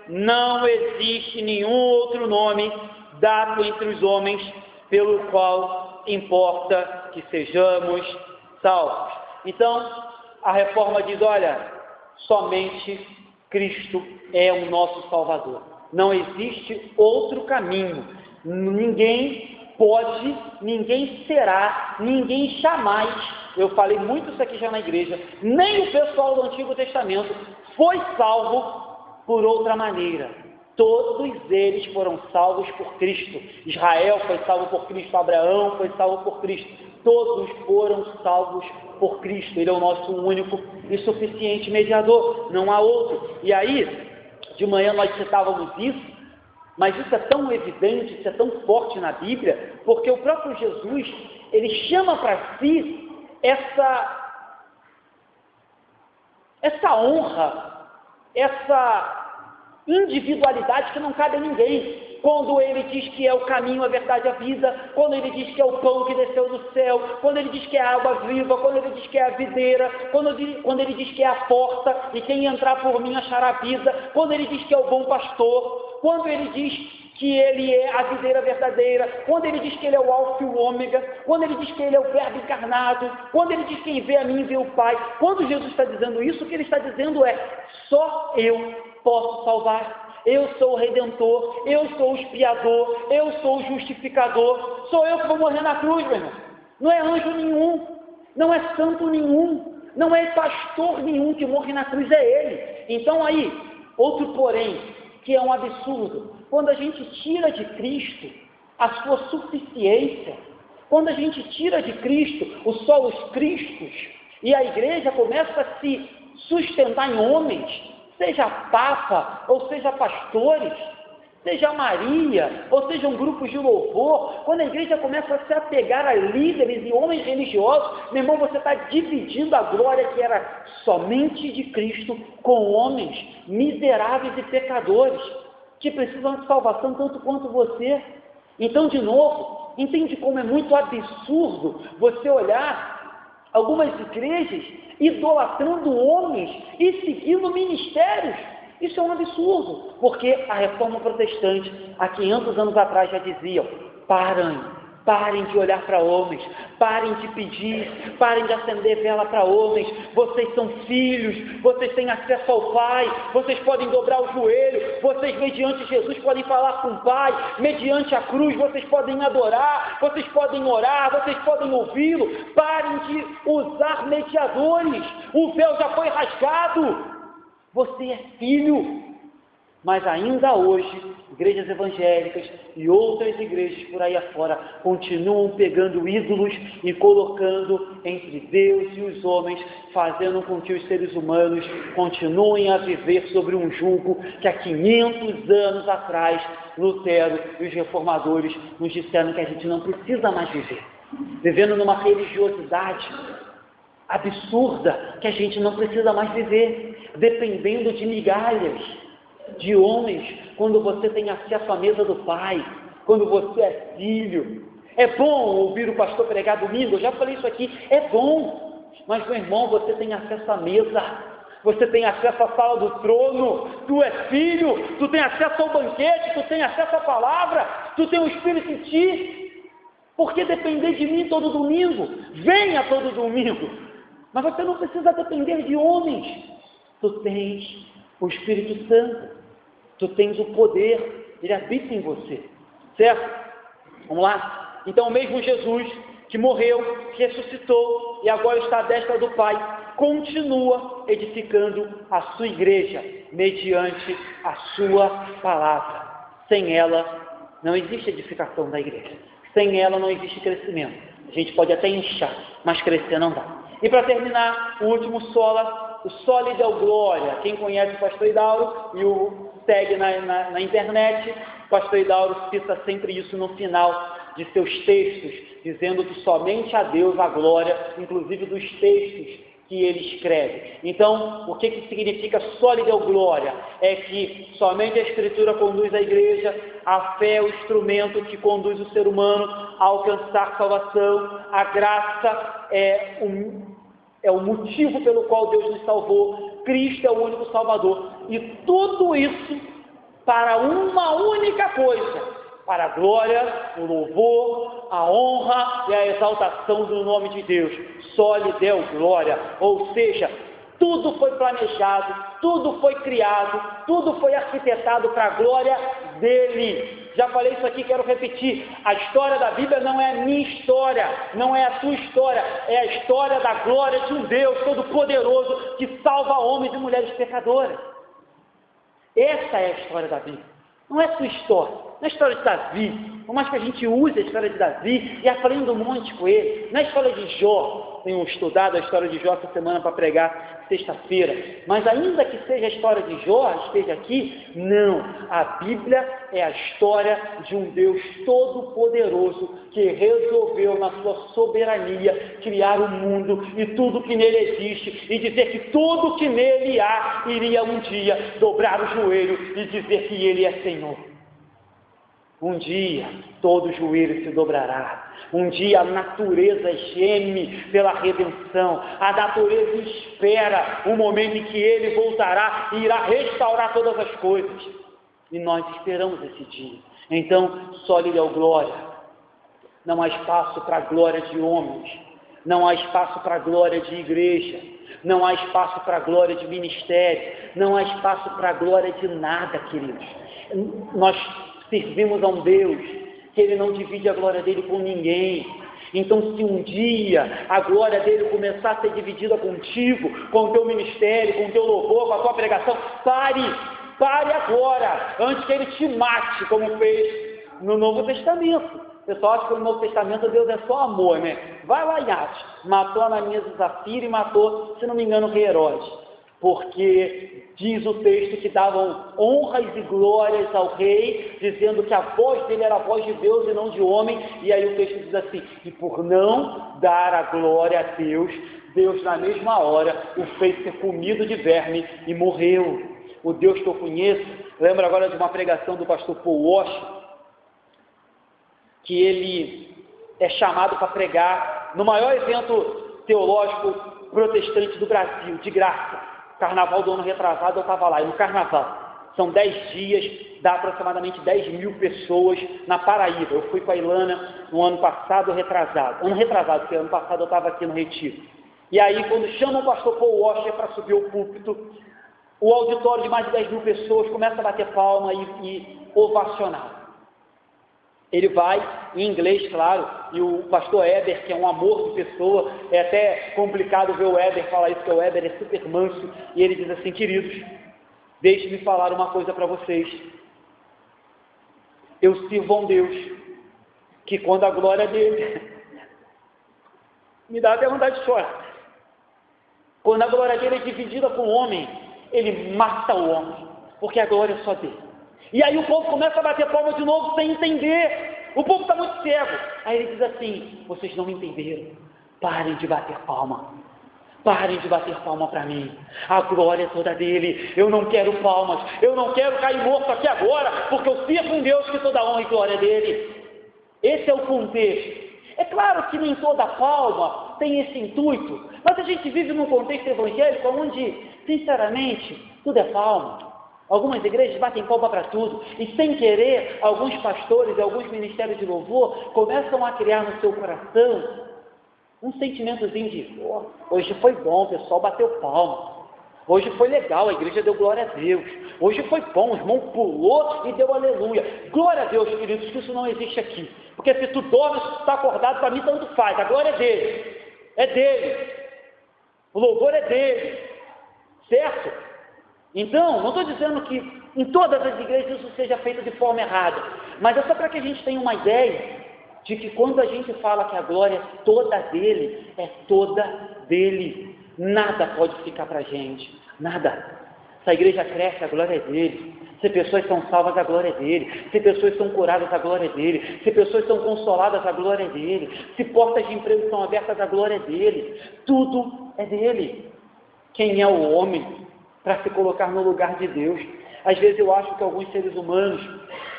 não existe nenhum outro nome dado entre os homens pelo qual importa que sejamos salvos. Então, a Reforma diz: olha, somente Cristo é o nosso Salvador. Não existe outro caminho. Ninguém pode, ninguém será, ninguém jamais, eu falei muito isso aqui já na igreja, nem o pessoal do Antigo Testamento foi salvo por outra maneira. Todos eles foram salvos por Cristo. Israel foi salvo por Cristo, Abraão foi salvo por Cristo. Todos foram salvos por Cristo. Ele é o nosso único e suficiente mediador, não há outro. E aí, de manhã nós citávamos isso, mas isso é tão evidente, isso é tão forte na Bíblia, porque o próprio Jesus, ele chama para si essa honra, essa individualidade que não cabe a ninguém. Quando ele diz que é o caminho, a verdade e a vida, quando ele diz que é o pão que desceu do céu, quando ele diz que é a água viva, quando ele diz que é a videira, quando ele diz que é a porta, e quem entrar por mim achará vida, quando ele diz que é o bom pastor, quando ele diz que ele é a videira verdadeira, quando ele diz que ele é o alfa e o ômega, quando ele diz que ele é o verbo encarnado, quando ele diz que quem vê a mim vê o Pai. Quando Jesus está dizendo isso, o que ele está dizendo é: só eu posso salvar. Eu sou o Redentor, eu sou o expiador, eu sou o justificador, sou eu que vou morrer na cruz, meu irmão. Não é anjo nenhum, não é santo nenhum, não é pastor nenhum que morre na cruz, é ele. Então aí, outro porém, que é um absurdo, quando a gente tira de Cristo a sua suficiência, quando a gente tira de Cristo os solos cristos, e a igreja começa a se sustentar em homens, seja papa, ou seja pastores, seja Maria, ou sejam grupos de louvor. Quando a igreja começa a se apegar a líderes e homens religiosos, meu irmão, você está dividindo a glória que era somente de Cristo com homens miseráveis e pecadores, que precisam de salvação tanto quanto você. Então, de novo, entende como é muito absurdo você olhar algumas igrejas idolatrando homens e seguindo ministérios. Isso é um absurdo, porque a reforma protestante, há 500 anos atrás, já diziam: parem de olhar para homens, parem de pedir, parem de acender vela para homens, vocês são filhos, vocês têm acesso ao Pai, vocês podem dobrar o joelho, vocês mediante Jesus podem falar com o Pai, mediante a cruz vocês podem adorar, vocês podem orar, vocês podem ouvi-lo, parem de usar mediadores, o véu já foi rasgado. Você é filho, mas ainda hoje, igrejas evangélicas e outras igrejas por aí afora continuam pegando ídolos e colocando entre Deus e os homens, fazendo com que os seres humanos continuem a viver sobre um jugo que há 500 anos atrás Lutero e os reformadores nos disseram que a gente não precisa mais viver, vivendo numa religiosidade absurda que a gente não precisa mais viver, dependendo de migalhas de homens, quando você tem acesso à mesa do Pai, quando você é filho. É bom ouvir o pastor pregar domingo, eu já falei isso aqui, é bom, mas meu irmão, você tem acesso à mesa, você tem acesso à sala do trono, tu é filho, tu tem acesso ao banquete, tu tem acesso à palavra, tu tem o Espírito em ti. Por que depender de mim todo domingo? Venha todo domingo, mas você não precisa depender de homens. Tu tens o Espírito Santo, tu tens o poder, ele habita em você, certo? Vamos lá? Então o mesmo Jesus que morreu, ressuscitou e agora está à destra do Pai, continua edificando a sua igreja mediante a sua palavra. Sem ela não existe edificação da igreja, sem ela não existe crescimento. A gente pode até inchar, mas crescer não dá. E para terminar, o último sola, o Soli Deo Gloria. Quem conhece o pastor Idauro e o segue na internet, o pastor Idauro cita sempre isso no final de seus textos, dizendo que somente a Deus a glória, inclusive dos textos que ele escreve. Então, o que significa Soli Deo Gloria? É que somente a Escritura conduz a igreja, a fé é o instrumento que conduz o ser humano a alcançar salvação, a graça é o motivo pelo qual Deus nos salvou, Cristo é o único Salvador, e tudo isso para uma única coisa, para a glória, o louvor, a honra e a exaltação do nome de Deus. Soli Deo Gloria, ou seja, tudo foi planejado, tudo foi criado, tudo foi arquitetado para a glória dele. Já falei isso aqui, quero repetir, a história da Bíblia não é a minha história, não é a tua história, é a história da glória de um Deus Todo-Poderoso que salva homens e mulheres pecadoras. Essa é a história da Bíblia, não é a tua história, não é a história de Davi, por mais que a gente use a história de Davi e aprenda um monte com ele, não é a história de Jó. Tenho estudado a história de Jó essa semana para pregar sexta-feira, mas ainda que seja a história de Jó, esteja aqui, não, a Bíblia é a história de um Deus todo-poderoso que resolveu na sua soberania criar o mundo e tudo que nele existe e dizer que tudo que nele há iria um dia dobrar o joelho e dizer que ele é Senhor. Um dia todo joelho se dobrará. Um dia a natureza geme pela redenção. A natureza espera o momento em que ele voltará e irá restaurar todas as coisas. E nós esperamos esse dia. Então, Soli Deo Gloria. Não há espaço para a glória de homens. Não há espaço para a glória de igreja. Não há espaço para a glória de ministério. Não há espaço para a glória de nada, queridos. Nós servimos a um Deus que Ele não divide a glória dele com ninguém. Então, se um dia a glória dele começar a ser dividida contigo, com o teu ministério, com o teu louvor, com a tua pregação, pare agora, antes que Ele te mate, como fez no Novo Testamento. O pessoal acha que no Novo Testamento Deus é só amor, né? Vai lá em Atos, matou Ananias e Zafira e matou, se não me engano, o rei Herodes. porque diz o texto que davam honras e glórias ao rei, dizendo que a voz dele era a voz de Deus e não de homem, e aí o texto diz assim, e por não dar a glória a Deus, Deus na mesma hora o fez ser comido de verme e morreu. O Deus que eu conheço, lembro agora de uma pregação do pastor Paul Washer, que ele é chamado para pregar no maior evento teológico protestante do Brasil, de graça. Carnaval do ano retrasado eu estava lá, e no carnaval, são 10 dias, dá aproximadamente 10 mil pessoas na Paraíba. Eu fui com a Ilana no ano passado porque ano passado eu estava aqui no Retiro. E aí, quando chamam o pastor Paul Washer para subir ao púlpito, o auditório de mais de 10 mil pessoas começa a bater palma e ovacionar. Ele vai, em inglês, claro, e o pastor Éber, que é um amor de pessoa, é até complicado ver o Éber falar isso, porque o Éber é super manso, e ele diz assim, queridos, deixe-me falar uma coisa para vocês. Eu sirvo a um Deus, que quando a glória dele, me dá até vontade de chorar, quando a glória dele é dividida com o homem, ele mata o homem, porque a glória é só dele. E aí o povo começa a bater palma de novo sem entender. O povo está muito cego. Aí ele diz assim, vocês não entenderam. Parem de bater palma. Parem de bater palma para mim. A glória é toda dele. Eu não quero palmas. Eu não quero cair morto aqui agora, porque eu sirvo um Deus que toda honra e glória é dele. Esse é o contexto. É claro que nem toda palma tem esse intuito, mas a gente vive num contexto evangélico onde, sinceramente, tudo é palma. Algumas igrejas batem palma para tudo, e sem querer, alguns pastores e alguns ministérios de louvor começam a criar no seu coração um sentimentozinho de, hoje foi bom, o pessoal bateu palma, hoje foi legal, a igreja deu glória a Deus, hoje foi bom, o irmão pulou e deu aleluia. Glória a Deus, queridos, que isso não existe aqui, porque se tu dorme, se tu está acordado, para mim tanto faz, a glória é dele, o louvor é dele, certo? Então, não estou dizendo que em todas as igrejas isso seja feito de forma errada, mas é só para que a gente tenha uma ideia de que quando a gente fala que a glória é toda dele, nada pode ficar para a gente, nada. Se a igreja cresce, a glória é dele. Se pessoas são salvas, a glória é dele. Se pessoas são curadas, a glória é dele. Se pessoas são consoladas, a glória é dele. Se portas de emprego são abertas, a glória é dele. Tudo é dele. Quem é o homem para se colocar no lugar de Deus? Às vezes eu acho que alguns seres humanos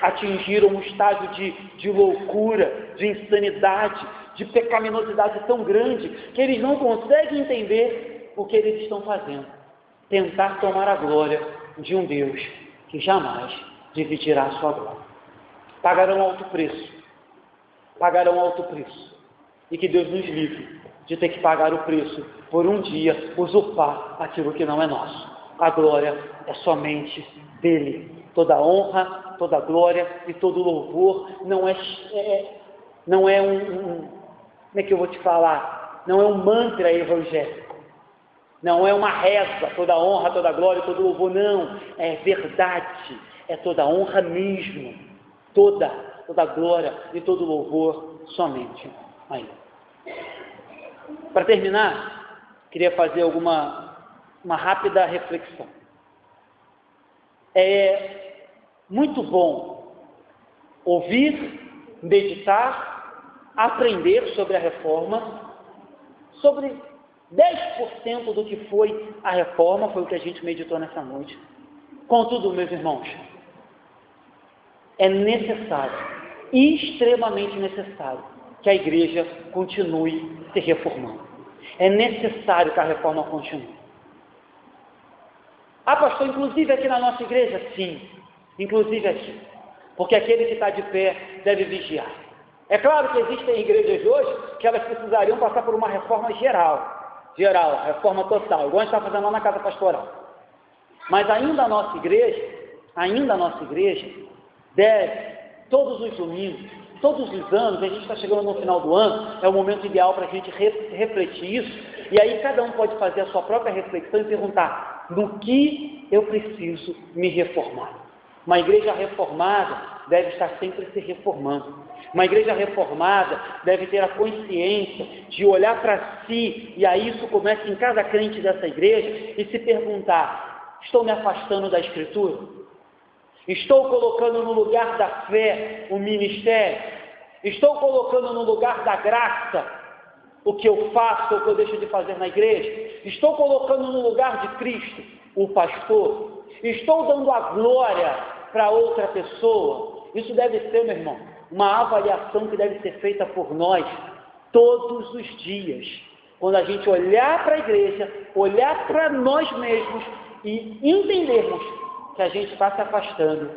atingiram um estágio de loucura, de insanidade, de pecaminosidade tão grande, que eles não conseguem entender o que eles estão fazendo. Tentar tomar a glória de um Deus que jamais dividirá a sua glória. Pagarão alto preço. E que Deus nos livre de ter que pagar o preço por um dia usurpar aquilo que não é nosso. A glória é somente dele. Toda honra, toda glória e todo louvor não é como é que eu vou te falar? Não é um mantra evangélico. Não é uma reza, toda honra, toda glória e todo louvor, não. É verdade. É toda honra mesmo. Toda glória e todo louvor somente a ele. Para terminar, queria fazer uma rápida reflexão. É muito bom ouvir, meditar, aprender sobre a reforma, sobre 10% do que foi a reforma, foi o que a gente meditou nessa noite. Contudo, meus irmãos, é necessário, extremamente necessário, que a igreja continue se reformando. É necessário que a reforma continue. Ah, pastor, inclusive aqui na nossa igreja? Sim, inclusive aqui. Porque aquele que está de pé deve vigiar. É claro que existem igrejas hoje que elas precisariam passar por uma reforma geral, reforma total, igual a gente está fazendo lá na casa pastoral. Mas ainda a nossa igreja deve, todos os domingos, todos os anos, a gente está chegando no final do ano, é o momento ideal para a gente refletir isso, e aí cada um pode fazer a sua própria reflexão e perguntar, no que eu preciso me reformar? Uma igreja reformada deve estar sempre se reformando. Uma igreja reformada deve ter a consciência de olhar para si, e aí isso começa em cada crente dessa igreja, e se perguntar: estou me afastando da Escritura? Estou colocando no lugar da fé o ministério? Estou colocando no lugar da graça o que eu faço ou o que eu deixo de fazer na igreja? Estou colocando no lugar de Cristo o pastor? Estou dando a glória para outra pessoa? Isso deve ser, meu irmão, uma avaliação que deve ser feita por nós todos os dias. Quando a gente olhar para a igreja, olhar para nós mesmos e entendermos que a gente está se afastando,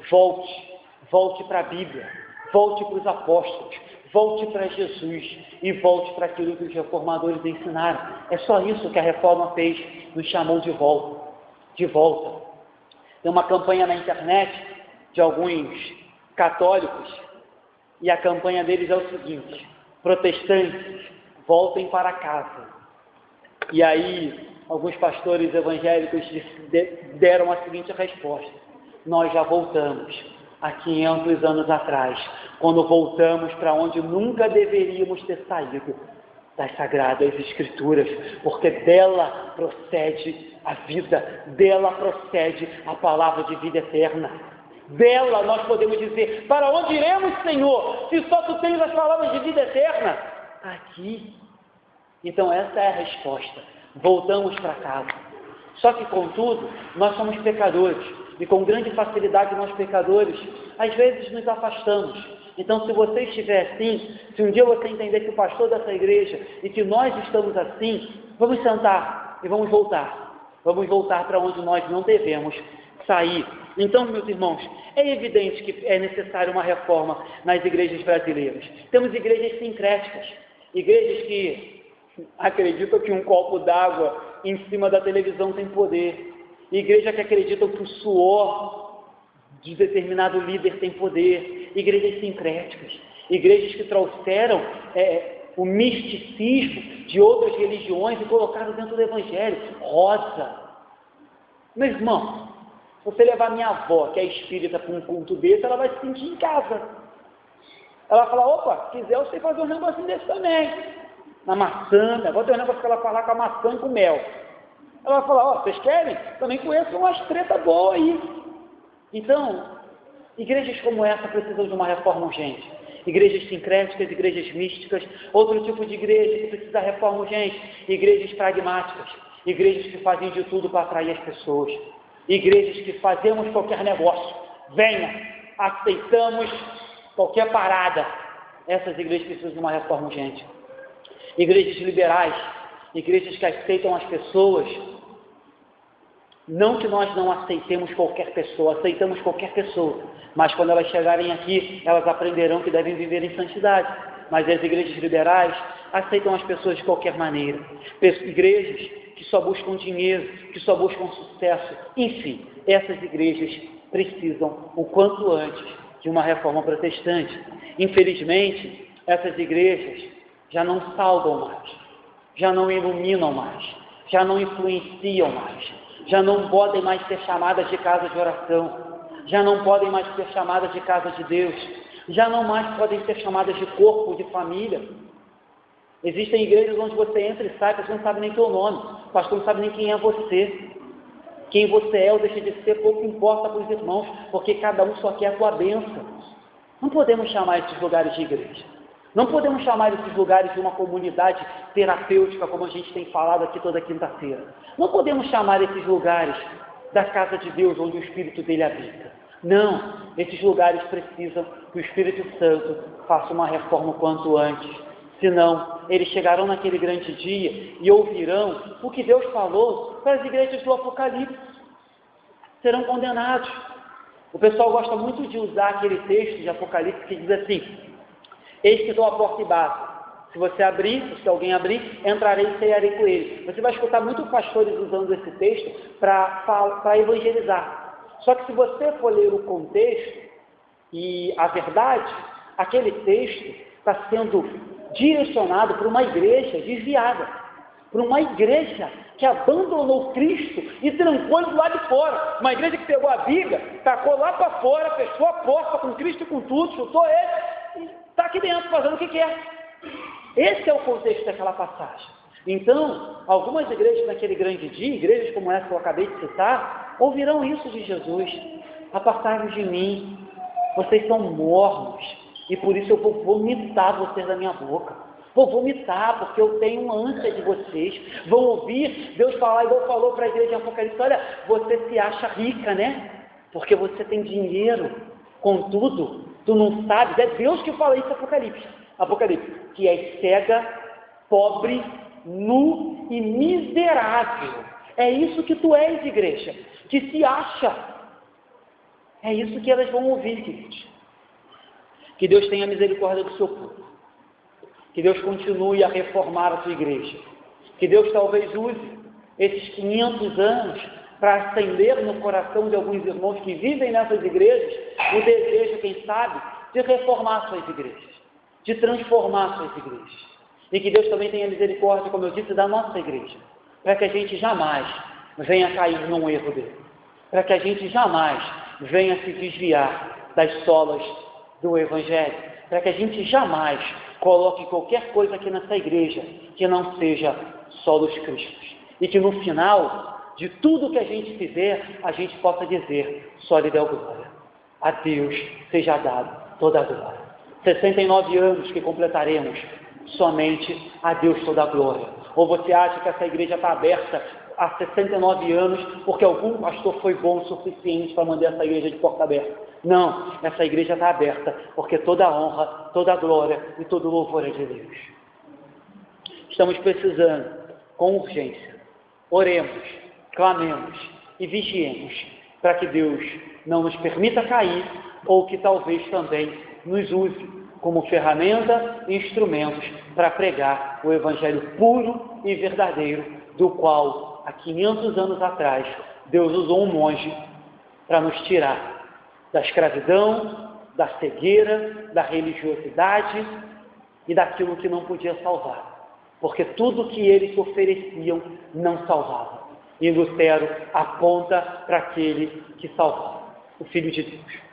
volte para a Bíblia, volte para os apóstolos, volte para Jesus e volte para aquilo que os reformadores ensinaram. É só isso que a reforma fez, nos chamou de volta. Tem uma campanha na internet de alguns católicos, e a campanha deles é o seguinte: protestantes, voltem para casa. E aí, alguns pastores evangélicos deram a seguinte resposta: nós já voltamos há 500 anos atrás, quando voltamos para onde nunca deveríamos ter saído, das Sagradas Escrituras, porque dela procede a vida, dela procede a palavra de vida eterna. Dela nós podemos dizer: para onde iremos, Senhor, se só Tu tens as palavras de vida eterna? Aqui. Então essa é a resposta: voltamos para casa. Só que, contudo, nós somos pecadores, e com grande facilidade nós pecadores, às vezes nos afastamos. Então, se você estiver assim, se um dia você entender que o pastor dessa igreja e que nós estamos assim, vamos sentar e vamos voltar para onde nós não devemos sair. Então, meus irmãos, é evidente que é necessária uma reforma nas igrejas brasileiras. Temos igrejas sincréticas, igrejas que acreditam que um copo d'água em cima da televisão tem poder, igrejas que acreditam que o suor de determinado líder tem poder, igrejas sincréticas, igrejas que trouxeram o misticismo de outras religiões e colocaram dentro do evangelho. Rosa, meu irmão, se você levar minha avó, que é espírita, para um culto desse, ela vai se sentir em casa. Ela vai falar: opa, se quiser eu sei fazer um negocinho desse também, na maçã. Agora tem um negócio que ela falar com a maçã e com mel. Ela vai falar: vocês querem? Também conheço umas treta boa aí. Então, igrejas como essa precisam de uma reforma urgente. Igrejas sincréticas, igrejas místicas, outro tipo de igreja que precisa de reforma urgente, igrejas pragmáticas, igrejas que fazem de tudo para atrair as pessoas, igrejas que fazemos qualquer negócio, venha, aceitamos qualquer parada. Essas igrejas precisam de uma reforma urgente. Igrejas liberais, igrejas que aceitam as pessoas. Não que nós não aceitemos qualquer pessoa, aceitamos qualquer pessoa, mas quando elas chegarem aqui, elas aprenderão que devem viver em santidade. Mas as igrejas liberais aceitam as pessoas de qualquer maneira. Igrejas que só buscam dinheiro, que só buscam sucesso. Enfim, essas igrejas precisam, o quanto antes, de uma reforma protestante. Infelizmente, essas igrejas já não saudam mais, já não iluminam mais, já não influenciam mais, já não podem mais ser chamadas de casa de oração, já não podem mais ser chamadas de casa de Deus, já não mais podem ser chamadas de corpo, de família. Existem igrejas onde você entra e sai, você não sabe nem teu nome, o pastor não sabe nem quem é você. Quem você é ou deixa de ser, pouco importa para os irmãos, porque cada um só quer a tua bênção. Não podemos chamar esses lugares de igreja. Não podemos chamar esses lugares de uma comunidade terapêutica, como a gente tem falado aqui toda quinta-feira. Não podemos chamar esses lugares da casa de Deus, onde o Espírito dele habita. Não, esses lugares precisam que o Espírito Santo faça uma reforma o quanto antes. Senão, eles chegarão naquele grande dia e ouvirão o que Deus falou para as igrejas do Apocalipse. Serão condenados. O pessoal gosta muito de usar aquele texto de Apocalipse que diz assim: eis que dou a porta e bato. Se você abrir, se alguém abrir, entrarei e cearei com ele. Você vai escutar muitos pastores usando esse texto para evangelizar. Só que se você for ler o contexto e a verdade, aquele texto está sendo direcionado para uma igreja desviada, para uma igreja que abandonou Cristo e trancou ele do lado de fora. Uma igreja que pegou a Bíblia, tacou lá para fora, fechou a porta com Cristo e com tudo, chutou ele e está aqui dentro, fazendo o que quer. Esse é o contexto daquela passagem. Então, algumas igrejas naquele grande dia, igrejas como essa que eu acabei de citar, ouvirão isso de Jesus: apartai-vos de mim, vocês são mornos, e por isso eu vou vomitar vocês da minha boca. Vou vomitar, porque eu tenho ânsia de vocês. Vão ouvir Deus falar, igual falou para a igreja de Apocalipse: olha, você se acha rica, né? Porque você tem dinheiro, contudo, tu não sabes. É Deus que fala isso em Apocalipse, que é cega, pobre, nu e miserável. É isso que tu és, igreja, que se acha. É isso que elas vão ouvir, queridos. Que Deus tenha misericórdia do seu povo. Que Deus continue a reformar a sua igreja. Que Deus talvez use esses 500 anos para acender no coração de alguns irmãos que vivem nessas igrejas o desejo, quem sabe, de reformar suas igrejas, de transformar suas igrejas. E que Deus também tenha misericórdia, como eu disse, da nossa igreja, para que a gente jamais venha cair num erro dele, para que a gente jamais venha se desviar das solas do Evangelho, para que a gente jamais coloque qualquer coisa aqui nessa igreja que não seja solos cristos, e que no final de tudo que a gente fizer, a gente possa dizer: só lhe deu glória, a Deus seja dado toda a glória. 69 anos que completaremos, somente a Deus toda a glória. Ou você acha que essa igreja está aberta há 69 anos porque algum pastor foi bom o suficiente para mandar essa igreja de porta aberta? Não, essa igreja está aberta porque toda a honra, toda a glória e todo o louvor é de Deus. Estamos precisando, com urgência, oremos, clamemos e vigiemos para que Deus não nos permita cair, ou que talvez também nos use como ferramenta e instrumentos para pregar o Evangelho puro e verdadeiro, do qual, há 500 anos atrás, Deus usou um monge para nos tirar da escravidão, da cegueira, da religiosidade e daquilo que não podia salvar, porque tudo que eles ofereciam não salvava. E Lutero aponta para aquele que salvava, o Filho de Deus.